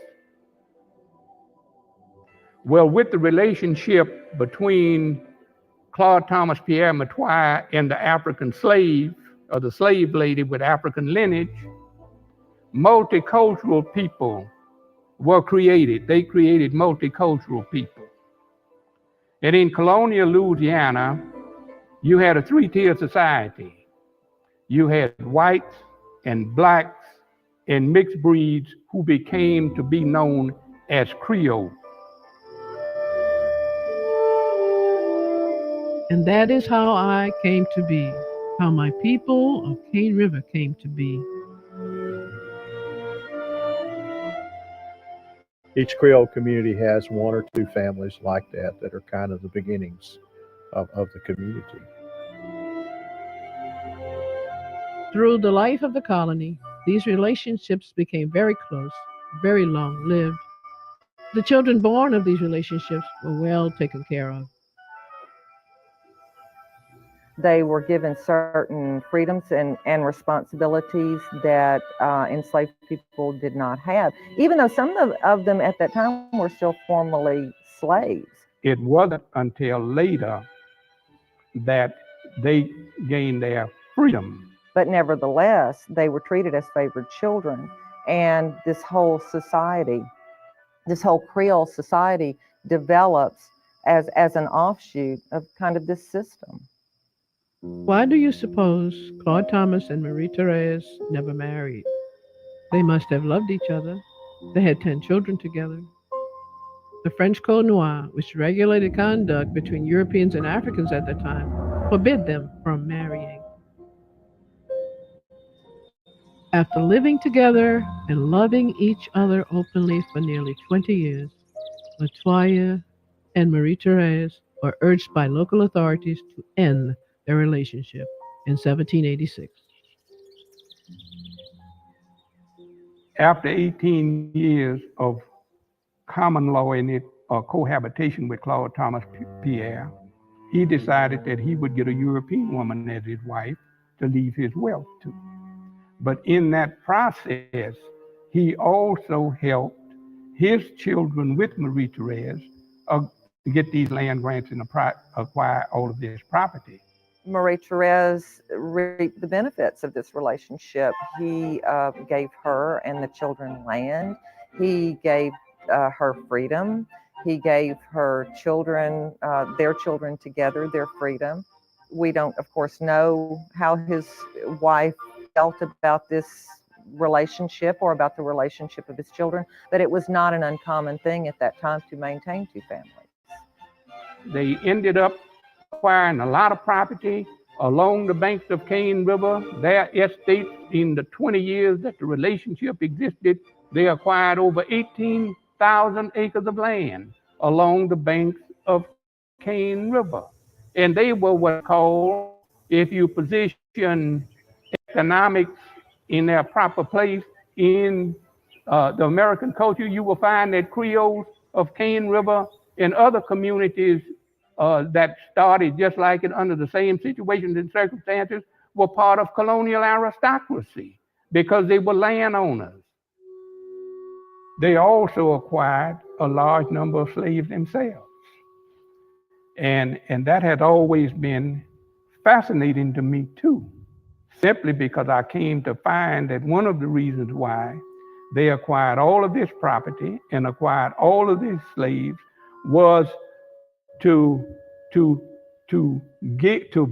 S: Well, with the relationship between Claude Thomas Pierre Matoyer and the African slave, or the slave lady with African lineage, multicultural people were created. They created multicultural people. And in colonial Louisiana, you had a three-tier society. You had whites and blacks and mixed breeds who became to be known as Creole.
Q: And that is how I came to be, how my people of Cane River came to be.
M: Each Creole community has one or two families like that are kind of the beginnings of the community.
Q: Through the life of the colony, these relationships became very close, very long-lived. The children born of these relationships were well taken care of.
T: They were given certain freedoms and responsibilities that enslaved people did not have, even though some of them at that time were still formally slaves.
S: It wasn't until later that they gained their freedom.
T: But nevertheless, they were treated as favored children. And this whole society, this whole Creole society develops as an offshoot of kind of this system.
Q: Why do you suppose Claude Thomas and Marie Therese never married? They must have loved each other. They had 10 children together. The French Code Noir, which regulated conduct between Europeans and Africans at the time, forbid them from marrying. After living together and loving each other openly for nearly 20 years, Latoya and Marie Therese were urged by local authorities to end their relationship in 1786.
S: After 18 years of common law in it, cohabitation with Claude Thomas Pierre, he decided that he would get a European woman as his wife to leave his wealth to. But in that process, he also helped his children with Marie Therese to get these land grants and acquire all of this property.
T: Marie Therese reaped the benefits of this relationship. He gave her and the children land. He gave her freedom. He gave her children, their children together, their freedom. We don't, of course, know how his wife felt about this relationship or about the relationship of his children, but it was not an uncommon thing at that time to maintain two families.
S: They ended up acquiring a lot of property along the banks of Cane River. Their estates, in the 20 years that the relationship existed, they acquired over 18,000 acres of land along the banks of Cane River. And they were what's called, if you position economics in their proper place in the American culture, you will find that Creoles of Cane River and other communities that started just like it under the same situations and circumstances were part of colonial aristocracy because they were landowners. They also acquired a large number of slaves themselves. And that has always been fascinating to me too, simply because I came to find that one of the reasons why they acquired all of this property and acquired all of these slaves was to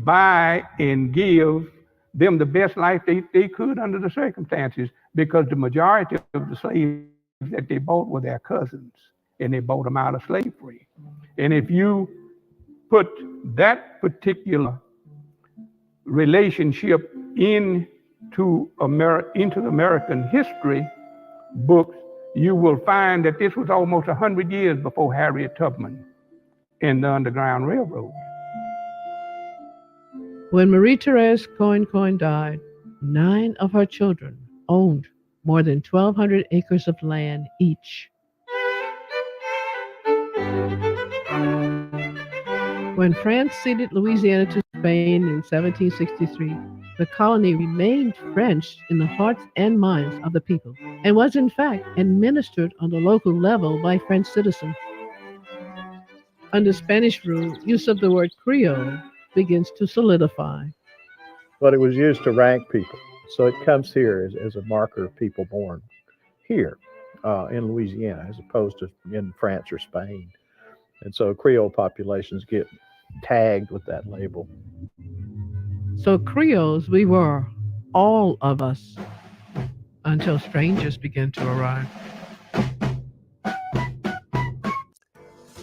S: buy and give them the best life they could under the circumstances, because the majority of the slaves that they bought were their cousins, and they bought them out of slavery. And if you put that particular relationship into the American history books, you will find that this was almost 100 years before Harriet Tubman and the Underground Railroad.
Q: When Marie Therese Coin died, 9 of her children owned more than 1,200 acres of land each. When France ceded Louisiana to Spain in 1763, the colony remained French in the hearts and minds of the people, and was in fact administered on the local level by French citizens. Under Spanish rule, use of the word Creole begins to solidify.
M: But it was used to rank people. So it comes here as a marker of people born here in Louisiana, as opposed to in France or Spain. And so Creole populations get tagged with that label.
Q: So Creoles we were, all of us, until strangers began to arrive.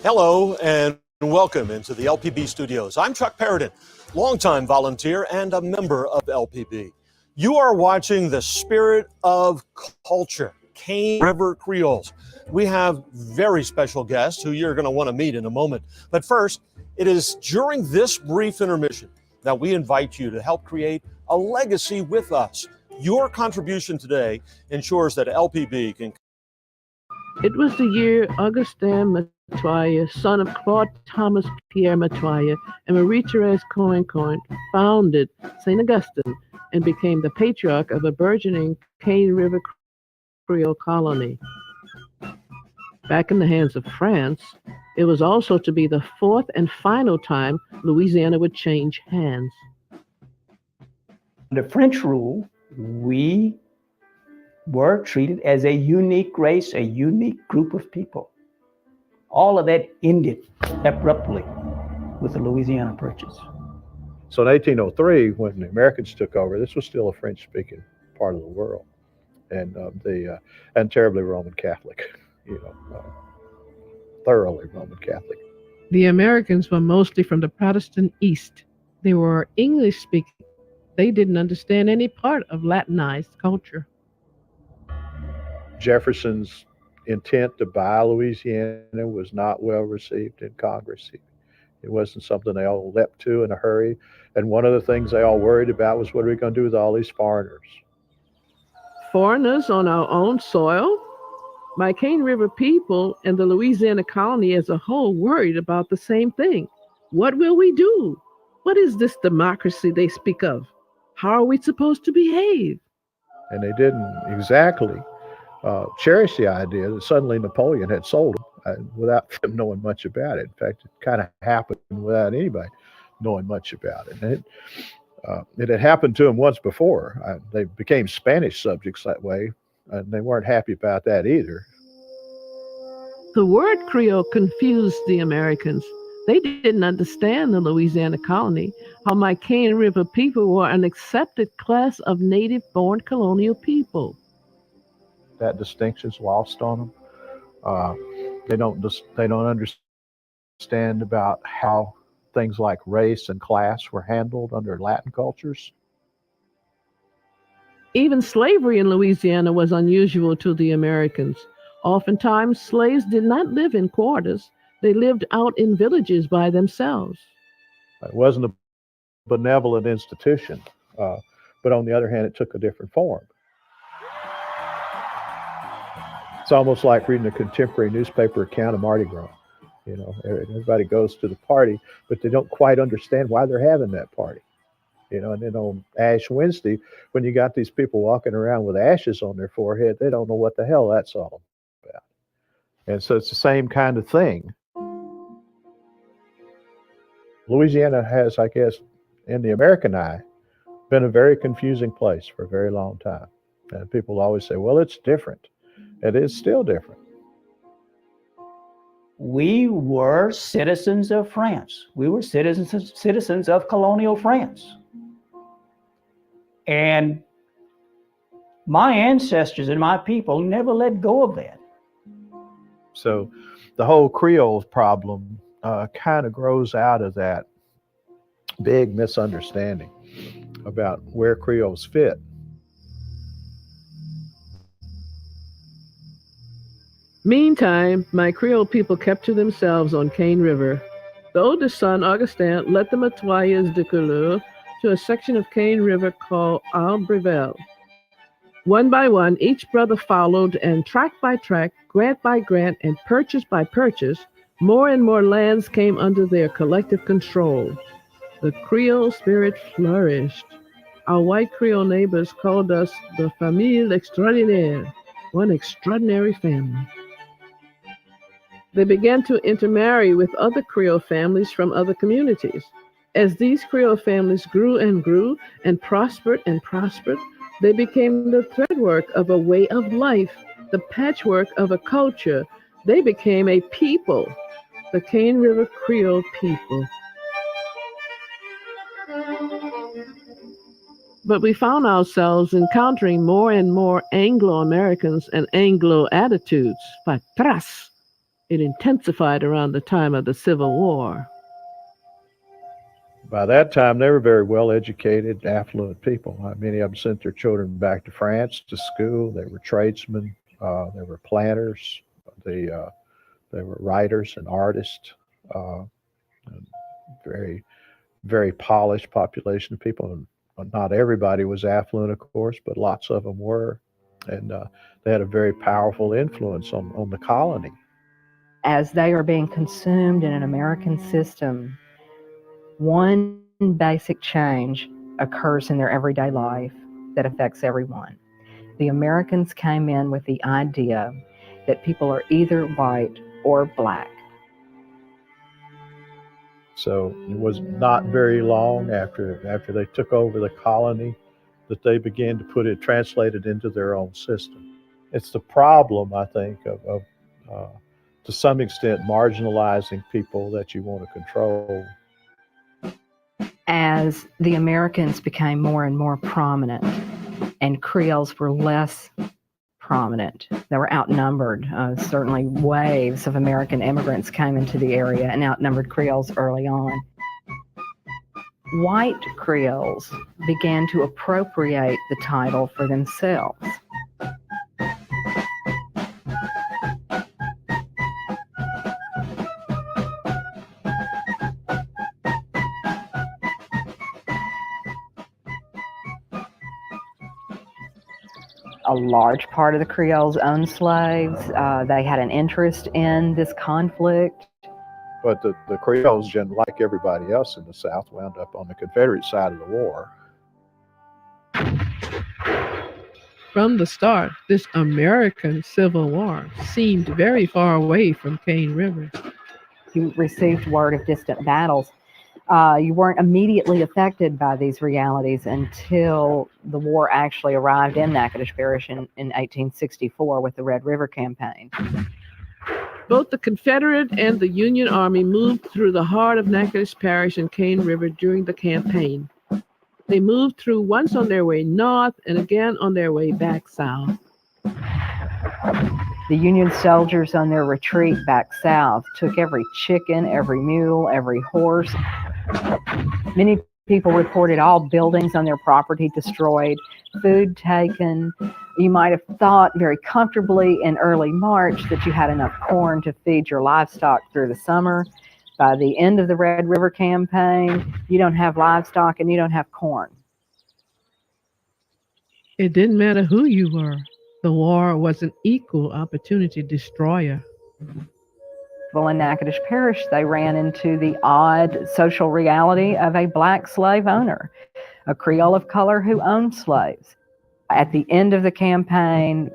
B: Hello and welcome into the LPB studios. I'm Chuck Paradin, longtime volunteer and a member of LPB. You are watching the Spirit of Culture, Cane River Creoles. We have very special guests who you're going to want to meet in a moment. But first, it is during this brief intermission that we invite you to help create a legacy with us. Your contribution today ensures that LPB can.
Q: It was the year Augustin Matoyer, son of Claude Thomas Pierre Matoyer and Marie Therese Coincoin, founded St. Augustine and became the patriarch of a burgeoning Cane River Creole colony. Back in the hands of France, it was also to be the fourth and final time Louisiana would change hands.
L: Under French rule, we were treated as a unique race, a unique group of people. All of that ended abruptly with the Louisiana Purchase.
M: So in 1803, when the Americans took over, this was still a French-speaking part of the world, and and terribly Roman Catholic, thoroughly Roman Catholic.
Q: The Americans were mostly from the Protestant East. They were English-speaking. They didn't understand any part of Latinized culture.
M: Jefferson's intent to buy Louisiana was not well received in Congress. It wasn't something they all leapt to in a hurry. And one of the things they all worried about was, what are we going to do with all these foreigners?
Q: Foreigners on our own soil? My Cane River people and the Louisiana colony as a whole worried about the same thing. What will we do? What is this democracy they speak of? How are we supposed to behave?
M: And they didn't exactly cherish the idea that suddenly Napoleon had sold them without them knowing much about it. In fact, it kind of happened without anybody knowing much about it. And it had happened to them once before. They became Spanish subjects that way, and they weren't happy about that either.
Q: The word Creole confused the Americans. They didn't understand the Louisiana colony, how my Cane River people were an accepted class of native-born colonial people.
M: That distinction's lost on them. They don't understand about how things like race and class were handled under Latin cultures.
Q: Even slavery in Louisiana was unusual to the Americans. Oftentimes, slaves did not live in quarters. They lived out in villages by themselves.
M: It wasn't a benevolent institution, but on the other hand, it took a different form. It's almost like reading a contemporary newspaper account of Mardi Gras. Everybody goes to the party, but they don't quite understand why they're having that party. And then on Ash Wednesday, when you got these people walking around with ashes on their forehead, they don't know what the hell that's all about. And so it's the same kind of thing. Louisiana has, I guess, in the American eye, been a very confusing place for a very long time. And people always say, well, it's different. It is still different.
L: We were citizens of France. We were citizens of colonial France. And my ancestors and my people never let go of that.
M: So the whole Creole problem kind of grows out of that big misunderstanding about where Creoles fit.
Q: Meantime, my Creole people kept to themselves on Cane River. The oldest son, Augustin, led the Matoyers de Couleur to a section of Cane River called Arbrevel. One by one, each brother followed, and tract by tract, grant by grant, and purchase by purchase, more and more lands came under their collective control. The Creole spirit flourished. Our white Creole neighbors called us the famille extraordinaire, one extraordinary family. They began to intermarry with other Creole families from other communities. As these Creole families grew and prospered, they became the threadwork of a way of life, the patchwork of a culture. They became a people, the Cane River Creole people. But we found ourselves encountering more and more Anglo-Americans and Anglo attitudes. Patras. It intensified around the time of the Civil War.
M: By that time, they were very well educated, affluent people. Many of them sent their children back to France to school. They were tradesmen, they were planters, they were writers and artists. And very, very polished population of people. And not everybody was affluent, of course, but lots of them were. And they had a very powerful influence on the colony.
K: As they are being consumed in an American system, one basic change occurs in their everyday life that affects everyone. The Americans came in with the idea that people are either white or black.
M: So it was not very long after they took over the colony that they began to translate it into their own system. It's the problem, I think, of to some extent marginalizing people that you want to control.
K: As the Americans became more and more prominent and Creoles were less prominent, they were outnumbered. Certainly waves of American immigrants came into the area and outnumbered Creoles early on. White Creoles began to appropriate the title for themselves. A large part of the Creoles owned slaves. They had an interest in this conflict.
M: But the Creoles, like everybody else in the South, wound up on the Confederate side of the war.
Q: From the start, this American Civil War seemed very far away from Cane River.
K: You received word of distant battles. You weren't immediately affected by these realities until the war actually arrived in Natchitoches Parish in 1864 with the Red River Campaign.
Q: Both the Confederate and the Union Army moved through the heart of Natchitoches Parish and Cane River during the campaign. They moved through once on their way north and again on their way back south.
K: The Union soldiers on their retreat back south took every chicken, every mule, every horse. Many people reported all buildings on their property destroyed, food taken. You might have thought very comfortably in early March that you had enough corn to feed your livestock through the summer. By the end of the Red River Campaign, you don't have livestock and you don't have corn.
Q: It didn't matter who you were. The war was an equal opportunity destroyer.
K: Well, in Natchitoches Parish, they ran into the odd social reality of a black slave owner, a Creole of color who owned slaves. At the end of the campaign,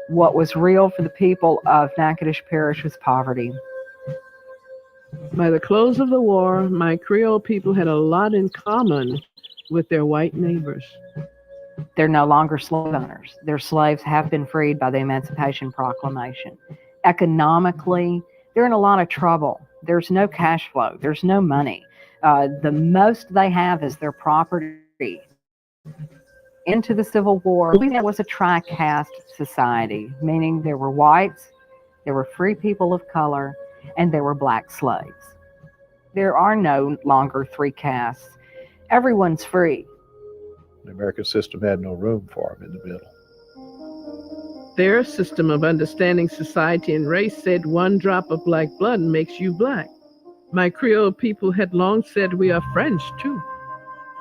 K: what was real for the people of Natchitoches Parish was poverty.
Q: By the close of the war, my Creole people had a lot in common with their white neighbors.
K: They're no longer slave owners. Their slaves have been freed by the Emancipation Proclamation. Economically, they're in a lot of trouble. There's no cash flow. There's no money. The most they have is their property. Into the Civil War, Louisiana was a tri-caste society, meaning there were whites, there were free people of color, and there were black slaves. There are no longer three castes. Everyone's free.
M: The American system had no room for them in the middle.
Q: Their system of understanding society and race said one drop of black blood makes you black. My Creole people had long said we are French too.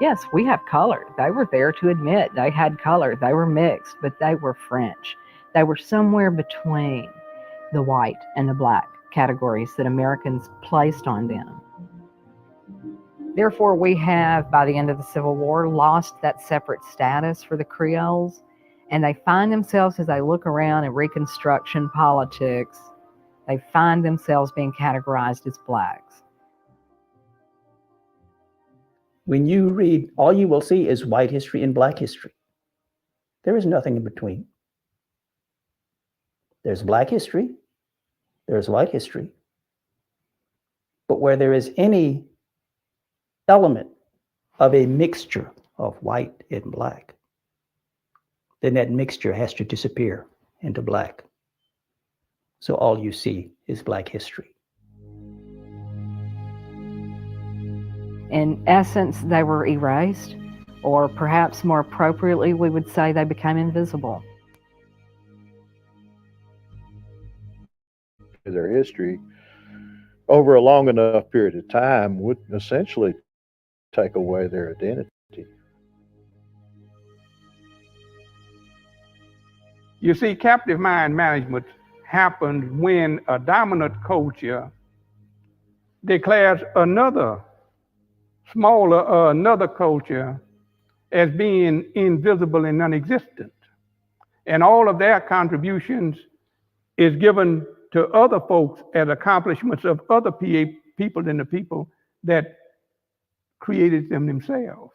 K: Yes, we have color. They were there to admit they had color. They were mixed, but they were French. They were somewhere between the white and the black categories that Americans placed on them. Therefore, we have, by the end of the Civil War, lost that separate status for the Creoles, and they find themselves, as they look around at Reconstruction politics, they find themselves being categorized as blacks.
L: When you read, all you will see is white history and black history. There is nothing in between. There's black history, there's white history. But where there is any element of a mixture of white and black, then that mixture has to disappear into black. So all you see is black history.
K: In essence, they were erased, or perhaps more appropriately, we would say they became invisible.
M: Their history over a long enough period of time would essentially take away their identity.
S: You see, captive mind management happens when a dominant culture declares another smaller another culture as being invisible and non-existent. And all of their contributions is given to other folks as accomplishments of other people than the people that created them themselves.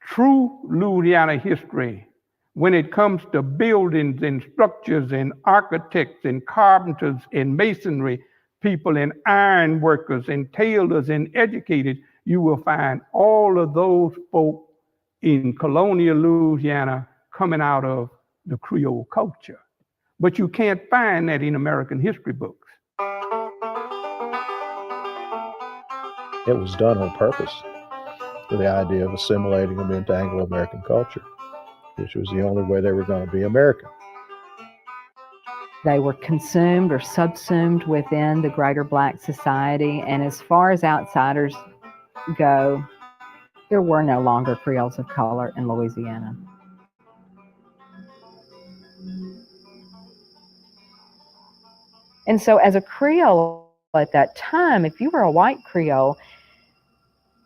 S: True Louisiana history, when it comes to buildings and structures and architects and carpenters and masonry people and iron workers and tailors and educated, you will find all of those folk in colonial Louisiana coming out of the Creole culture. But you can't find that in American history books.
M: It was done on purpose with the idea of assimilating them into Anglo-American culture, which was the only way they were going to be American.
K: They were consumed or subsumed within the greater black society, and as far as outsiders go, there were no longer Creoles of color in Louisiana. And so as a Creole at that time, if you were a white Creole,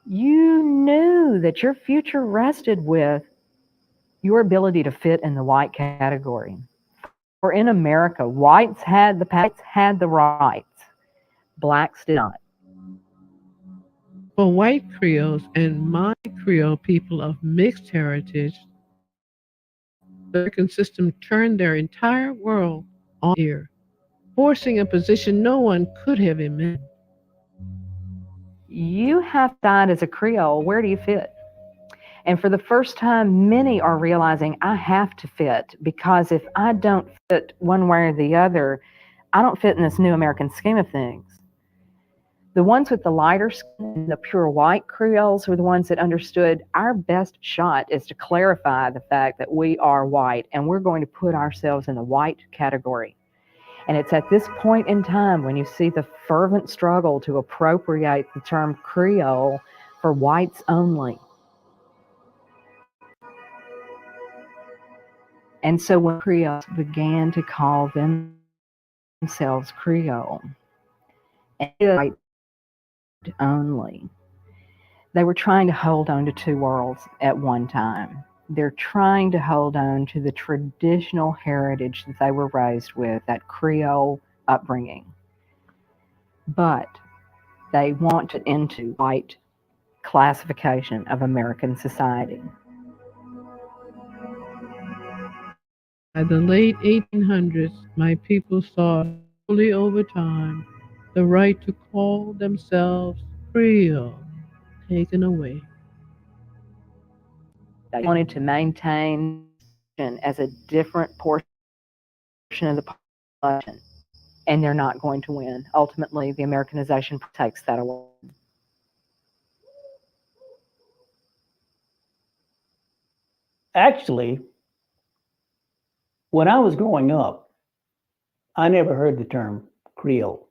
K: you knew that your future rested with your ability to fit in the white category. For in America, whites had the rights, blacks did not.
Q: For white Creoles and my Creole people of mixed heritage, the American system turned their entire world on its ear, forcing a position no one could have imagined.
K: You have to decide as a Creole, where do you fit? And for the first time, many are realizing I have to fit, because if I don't fit one way or the other, I don't fit in this new American scheme of things. The ones with the lighter skin, the pure white Creoles, were the ones that understood our best shot is to clarify the fact that we are white, and we're going to put ourselves in the white category. And it's at this point in time when you see the fervent struggle to appropriate the term Creole for whites only. And so when Creoles began to call themselves Creole, and white only, they were trying to hold on to two worlds at one time. They're trying to hold on to the traditional heritage that they were raised with, that Creole upbringing. But they want it into white classification of American society.
Q: By the late 1800s, my people saw slowly over time the right to call themselves Creole taken away.
K: They wanted to maintain as a different portion of the population, and they're not going to win. Ultimately, the Americanization takes that away.
L: Actually, when I was growing up, I never heard the term Creole.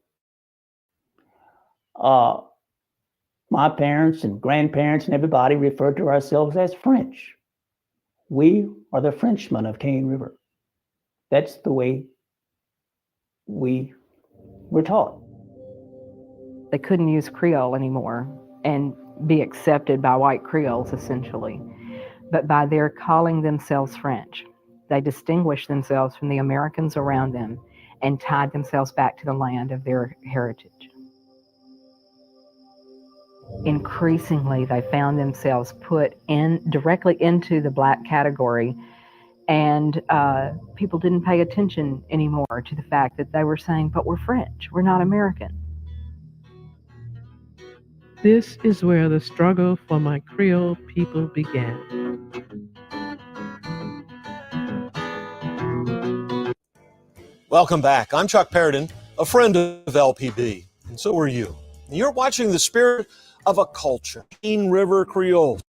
L: My parents and grandparents and everybody referred to ourselves as French. We are the Frenchmen of Cane River. That's the way we were taught.
K: They couldn't use Creole anymore and be accepted by white Creoles, essentially. But by their calling themselves French, they distinguished themselves from the Americans around them and tied themselves back to the land of their heritage. Increasingly, they found themselves put directly into the black category, and people didn't pay attention anymore to the fact that they were saying, but we're French, we're not American.
Q: This is where the struggle for my Creole people began.
B: Welcome back. I'm Chuck Perrodin, a friend of LPB, and so are you. You're watching the spirit of a culture, Cane River Creole.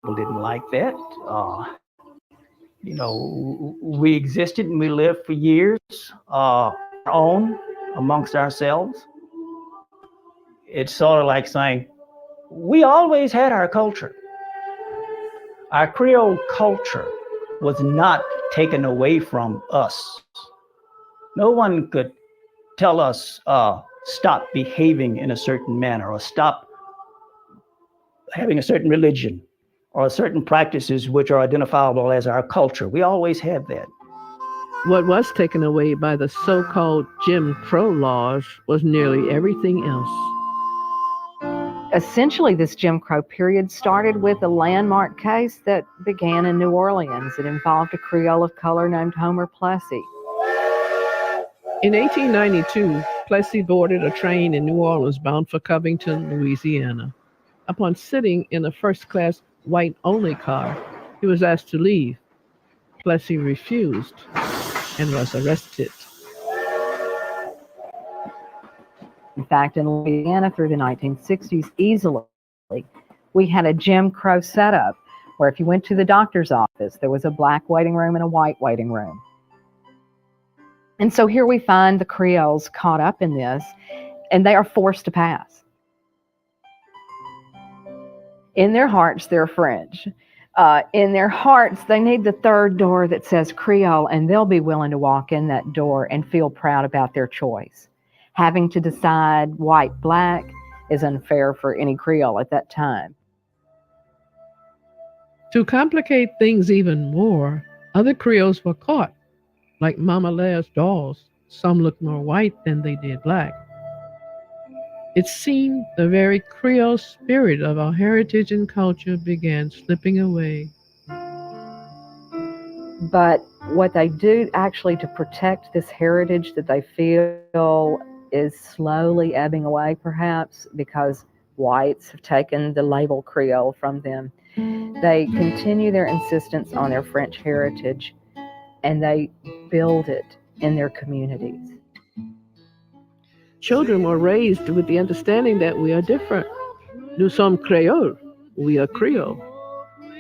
L: People didn't like that. We existed and we lived for years our own amongst ourselves. It's sort of like saying, we always had our culture. Our Creole culture was not taken away from us. No one could tell us, stop behaving in a certain manner or stop having a certain religion or certain practices which are identifiable as our culture. We always had that.
Q: What was taken away by the so-called Jim Crow laws was nearly everything else.
K: Essentially, this Jim Crow period started with a landmark case that began in New Orleans. It involved a Creole of color named Homer Plessy.
Q: In 1892, Plessy boarded a train in New Orleans bound for Covington, Louisiana. Upon sitting in a first-class white-only car, he was asked to leave. Plessy refused and was arrested.
K: In fact, in Louisiana through the 1960s, easily, we had a Jim Crow setup where if you went to the doctor's office, there was a black waiting room and a white waiting room. And so here we find the Creoles caught up in this, and they are forced to pass. In their hearts, they're French. In their hearts, they need the third door that says Creole, and they'll be willing to walk in that door and feel proud about their choice. Having to decide white, black is unfair for any Creole at that time.
Q: To complicate things even more, other Creoles were caught, like Mama Laird's dolls. Some looked more white than they did black. It seemed the very Creole spirit of our heritage and culture began slipping away.
K: But what they do actually to protect this heritage that they feel is slowly ebbing away, perhaps, because whites have taken the label Creole from them. They continue their insistence on their French heritage, and they build it in their communities.
Q: Children were raised with the understanding that we are different. Nous sommes créoles. We are Creole.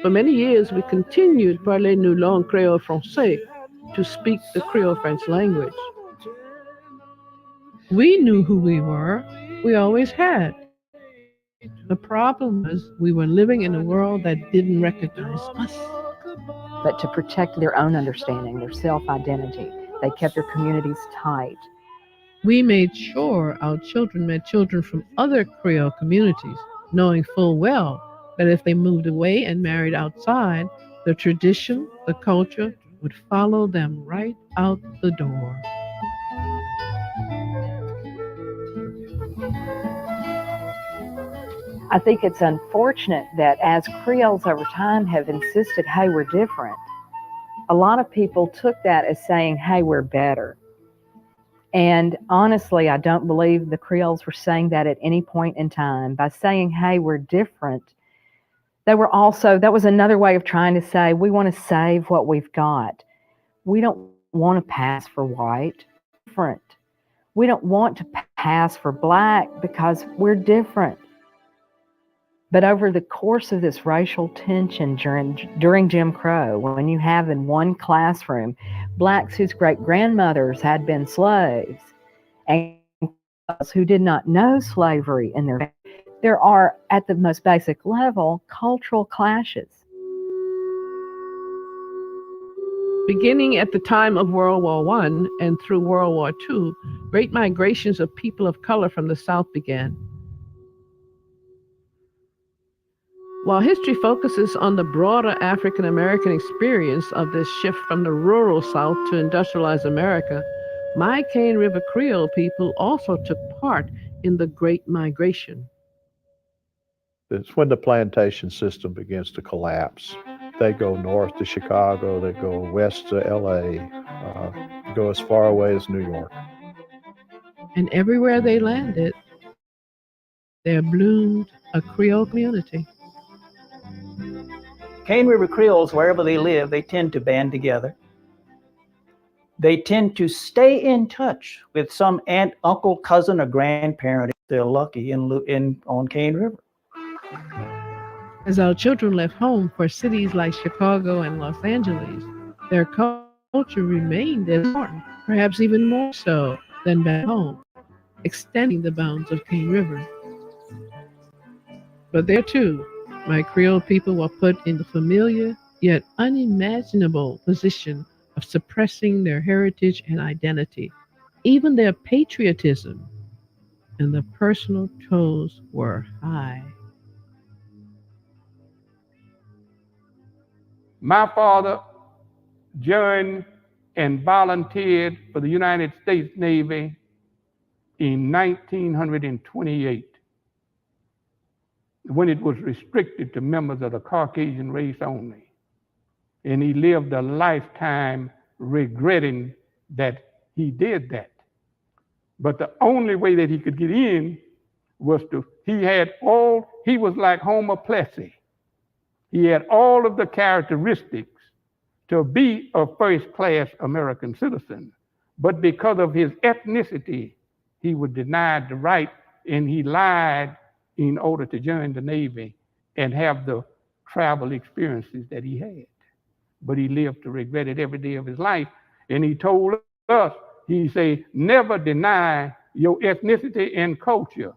Q: For many years, we continued parler nous langue créole français, to speak the Creole French language. We knew who we were. We always had. The problem was we were living in a world that didn't recognize us.
K: But to protect their own understanding, their self-identity, they kept their communities tight.
Q: We made sure our children met children from other Creole communities, knowing full well that if they moved away and married outside, the tradition, the culture would follow them right out the door.
K: I think it's unfortunate that as Creoles over time have insisted, hey, we're different, a lot of people took that as saying, hey, we're better. And honestly, I don't believe the Creoles were saying that at any point in time. By saying, hey, we're different, they were also, that was another way of trying to say, we want to save what we've got. We don't want to pass for white, different. We don't want to pass for black because we're different. But over the course of this racial tension during Jim Crow, when you have in one classroom blacks whose great-grandmothers had been slaves and who did not know slavery in their, there are, at the most basic level, cultural clashes.
Q: Beginning at the time of World War I and through World War II, great migrations of people of color from the South began. While history focuses on the broader African American experience of this shift from the rural South to industrialized America, my Cane River Creole people also took part in the Great Migration.
M: It's when the plantation system begins to collapse. They go north to Chicago, they go west to LA, go as far away as New York.
Q: And everywhere they landed, there bloomed a Creole community.
L: Cane River Creoles, wherever they live, they tend to band together. They tend to stay in touch with some aunt, uncle, cousin, or grandparent if they're lucky on Cane River.
Q: As our children left home for cities like Chicago and Los Angeles, their culture remained as important, perhaps even more so than back home, extending the bounds of Cane River. But there too, my Creole people were put in the familiar yet unimaginable position of suppressing their heritage and identity, even their patriotism, and the personal tolls were high.
S: My father joined and volunteered for the United States Navy in 1928, when it was restricted to members of the Caucasian race only. And he lived a lifetime regretting that he did that. But the only way that he could get in was he was like Homer Plessy. He had all of the characteristics to be a first-class American citizen. But because of his ethnicity, he was denied the right, and he lied in order to join the Navy and have the travel experiences that he had. But he lived to regret it every day of his life. And he told us, he said, never deny your ethnicity and culture.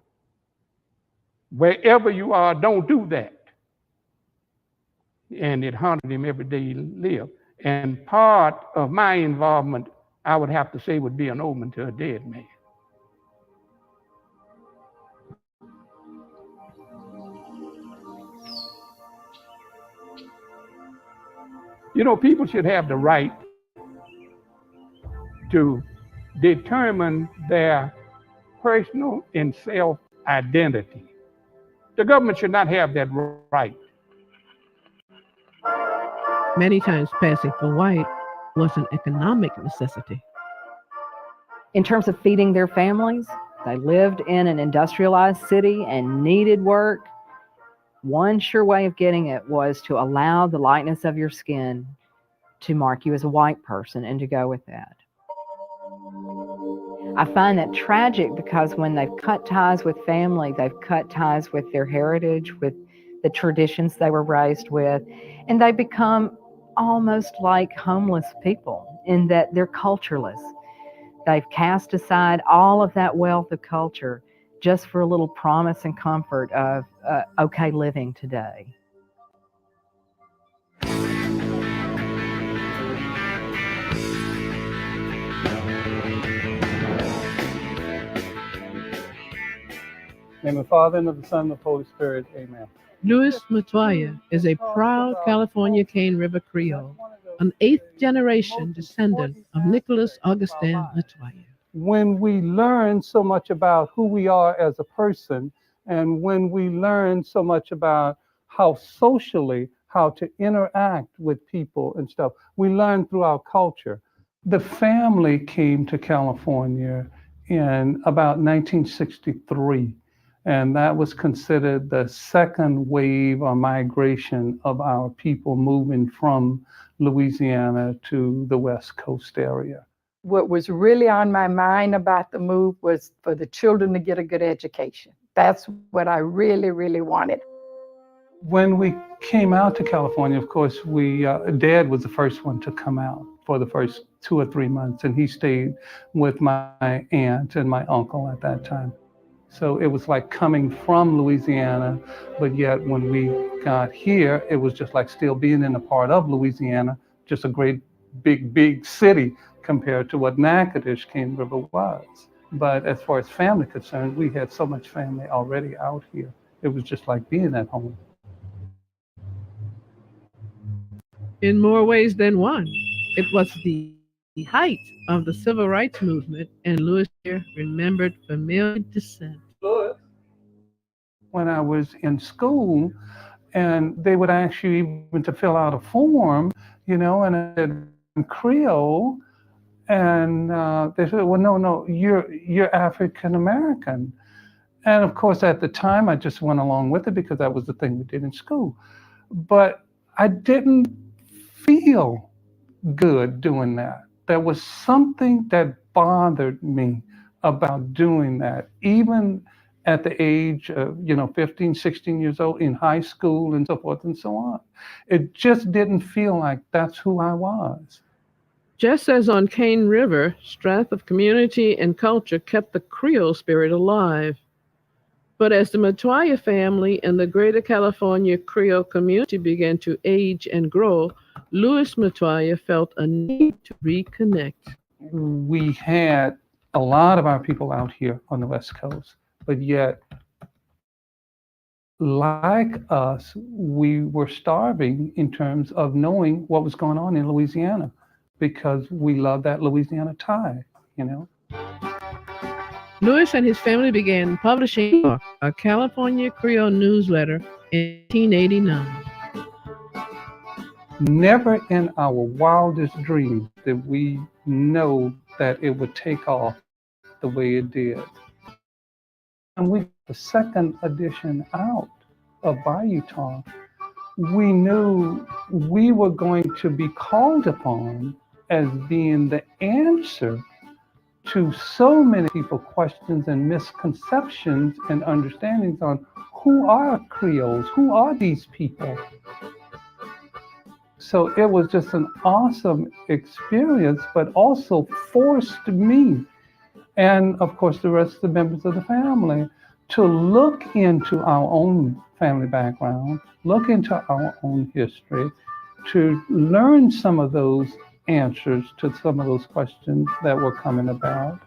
S: Wherever you are, don't do that. And it haunted him every day he lived. And part of my involvement, I would have to say, would be an omen to a dead man. You know, people should have the right to determine their personal and self-identity. The government should not have that right.
Q: Many times passing for white was an economic necessity.
K: In terms of feeding their families, they lived in an industrialized city and needed work. One sure way of getting it was to allow the lightness of your skin to mark you as a white person and to go with that. I find that tragic because when they've cut ties with family, they've cut ties with their heritage, with the traditions they were raised with, and they become almost like homeless people in that they're cultureless. They've cast aside all of that wealth of culture just for a little promise and comfort of okay living today.
S: In the Father, and of the Son, and of the Holy Spirit, amen.
Q: Louis Matoya is a proud California Cane River Creole, an 8th generation descendant of Nicholas Augustin Matoya.
S: When we learn so much about who we are as a person, and when we learn so much about how to interact with people and stuff, we learn through our culture. The family came to California in about 1963. And that was considered the second wave or migration of our people moving from Louisiana to the West Coast area.
R: What was really on my mind about the move was for the children to get a good education. That's what I really, really wanted.
S: When we came out to California, of course, Dad was the first one to come out for the first 2 or 3 months, and he stayed with my aunt and my uncle at that time. So it was like coming from Louisiana, but yet when we got here, it was just like still being in a part of Louisiana, just a great big city compared to what Natchitoches Cane River was. But as far as family concerned, we had so much family already out here. It was just like being at home.
Q: In more ways than one, it was the height of the civil rights movement, and Louis here remembered familiar descent.
S: When I was in school,
P: and they would ask you even to fill out a form, and I said, "I'm Creole," and they said, "Well, no, you're African American." And of course, at the time, I just went along with it because that was the thing we did in school. But I didn't feel good doing that. There was something that bothered me about doing that, even at the age of, 15, 16 years old in high school and so forth and so on. It just didn't feel like that's who I was.
Q: Just as on Cane River, strength of community and culture kept the Creole spirit alive. But as the Matoya family and the greater California Creole community began to age and grow, Louis Matoya felt a need to reconnect.
P: We had a lot of our people out here on the West Coast, but yet, like us, we were starving in terms of knowing what was going on in Louisiana because we love that Louisiana tie,
Q: Louis and his family began publishing a California Creole newsletter in 1889.
P: Never in our wildest dreams did we know that it would take off the way it did. And we got the second edition out of Bayou Talk. We knew we were going to be called upon as being the answer to so many people's questions and misconceptions and understandings on who are Creoles, who are these people. So it was just an awesome experience, but also forced me, and of course the rest of the members of the family, to look into our own family background, look into our own history, to learn some of those answers to some of those questions that were coming about.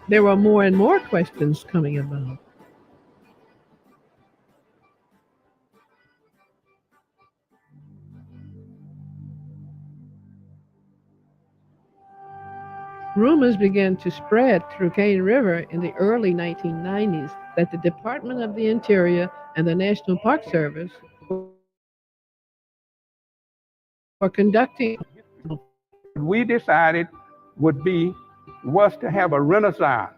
Q: There were more and more questions coming about. Rumors began to spread through Cane River in the early 1990s that the Department of the Interior and the National Park Service were conducting.
S: We decided was to have a renaissance,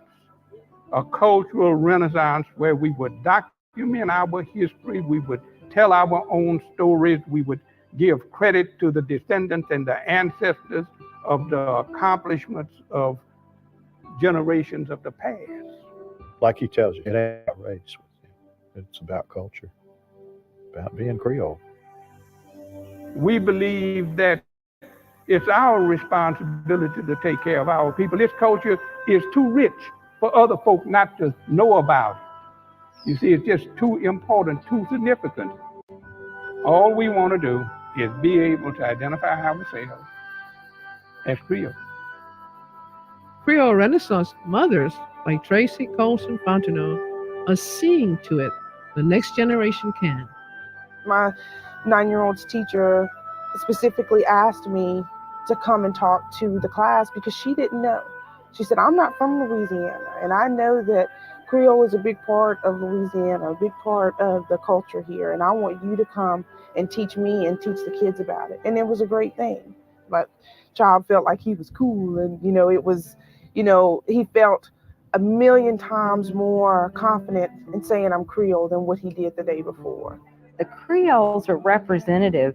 S: a cultural renaissance where we would document our history, we would tell our own stories, we would give credit to the descendants and the ancestors of the accomplishments of generations of the past.
M: Like he tells you, it ain't about race. It's about culture, about being Creole.
S: We believe that it's our responsibility to take care of our people. This culture is too rich for other folk not to know about it. You see, it's just too important, too significant. All we want to do is be able to identify ourselves as Creole.
Q: Creole Renaissance mothers like Tracy Colson Fontenot are seeing to it the next generation can.
U: My 9-year-old's teacher specifically asked me to come and talk to the class because she didn't know. She said, "I'm not from Louisiana, and I know that Creole is a big part of Louisiana, a big part of the culture here, and I want you to come and teach me and teach the kids about it." And it was a great thing. My child felt like he was cool, and it was, he felt a million times more confident in saying I'm Creole than what he did the day before.
K: The Creoles are representative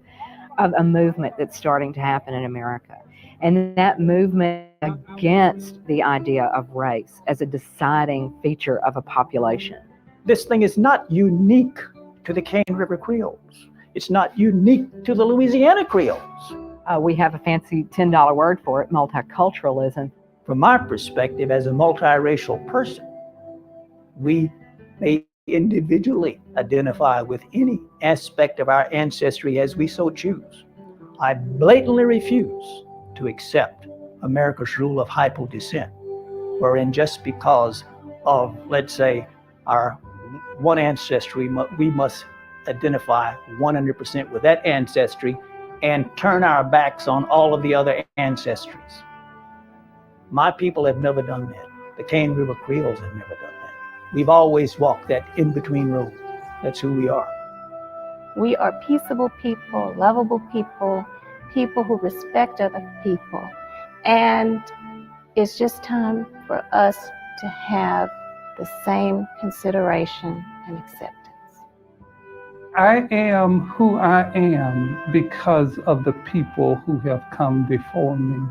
K: of a movement that's starting to happen in America. And that movement against the idea of race as a deciding feature of a population.
L: This thing is not unique to the Cane River Creoles. It's not unique to the Louisiana Creoles.
K: We have a fancy $10 word for it, multiculturalism.
L: From my perspective as a multiracial person, we may individually identify with any aspect of our ancestry as we so choose. I blatantly refuse to accept America's rule of hypodescent, wherein just because of, let's say, our one ancestry, we must identify 100% with that ancestry and turn our backs on all of the other ancestries. My people have never done that. The Cane River Creoles have never done that. We've always walked that in-between road. That's who we are.
N: We are peaceable people, lovable people, people who respect other people. And it's just time for us to have the same consideration and acceptance.
P: I am who I am because of the people who have come before me.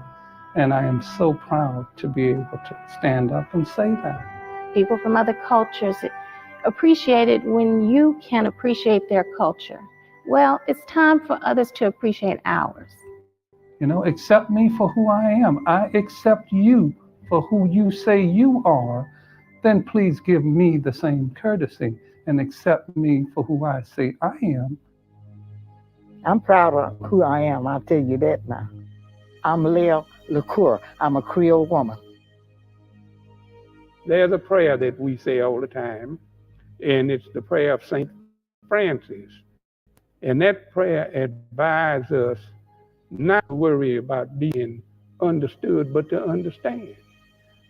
P: And I am so proud to be able to stand up and say that.
N: People from other cultures appreciate it when you can appreciate their culture. Well, it's time for others to appreciate ours.
P: You know, accept me for who I am. I accept you for who you say you are. Then please give me the same courtesy and accept me for who I say I am.
R: I'm proud of who I am, I'll tell you that now. I'm Leah LaCour. I'm a Creole woman.
S: There's a prayer that we say all the time, and it's the prayer of St. Francis. And that prayer advises us not to worry about being understood, but to understand.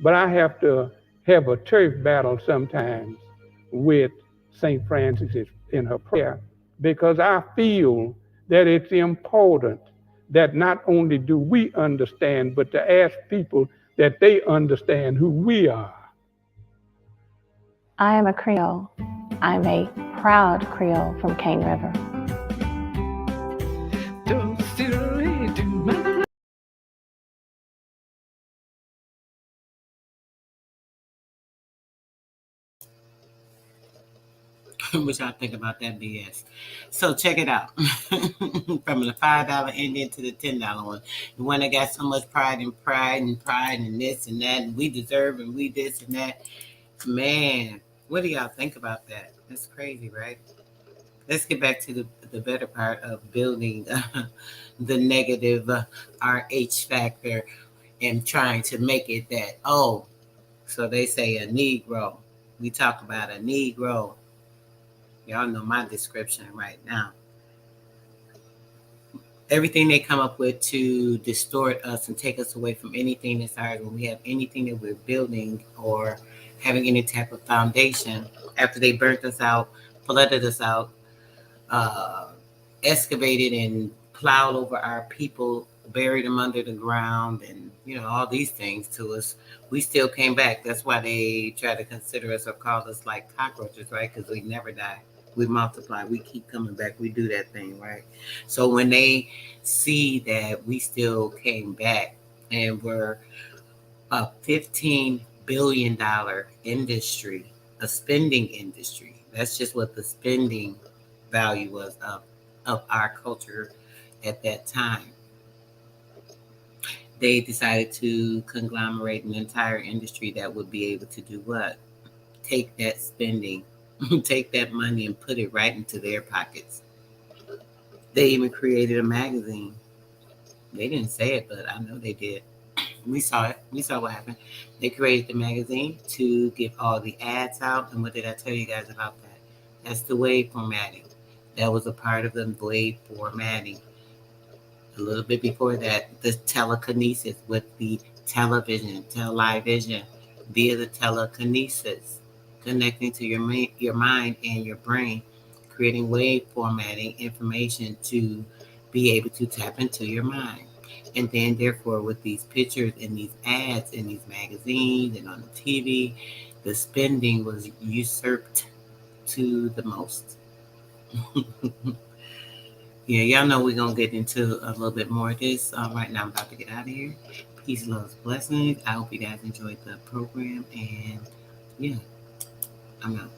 S: But I have to have a turf battle sometimes with St. Francis in her prayer, because I feel that it's important that not only do we understand, but to ask people that they understand who we are.
N: I am a Creole. I'm a proud Creole from Cane River.
E: What y'all think about that BS? So check it out. From the $5 Indian to the $10 one. The one that got so much pride and this and that, and we deserve and we this and that. Man, what do y'all think about that? That's crazy, right? Let's get back to the better part of building the negative RH factor and trying to make it that, oh, so they say a Negro. We talk about a Negro. Y'all know my description right now. Everything they come up with to distort us and take us away from anything that's ours, when we have anything that we're building or having any type of foundation, after they burnt us out, flooded us out, excavated and plowed over our people, buried them under the ground, and all these things to us, we still came back. That's why they try to consider us or call us like cockroaches, right? Because we never die. We multiply. We keep coming back. We do that thing, right? So when they see that we still came back and we're a $15 billion industry, a spending industry, that's just what the spending value was of our culture at that time. They decided to conglomerate an entire industry that would be able to do what? Take that spending, take that money and put it right into their pockets. They even created a magazine. They didn't say it, but I know they did. We saw it. We saw what happened. They created the magazine to get all the ads out. And what did I tell you guys about that? That's the wave formatting. That was a part of the wave formatting. A little bit before that, the telekinesis with the television, television, via the telekinesis, connecting to your mind and your brain, creating wave formatting information to be able to tap into your mind. And then, therefore, with these pictures and these ads in these magazines and on the TV, the spending was usurped to the most. Yeah, y'all know we're going to get into a little bit more of this. Right now, I'm about to get out of here. Peace, love, blessings. I hope you guys enjoyed the program. And, yeah, I'm out.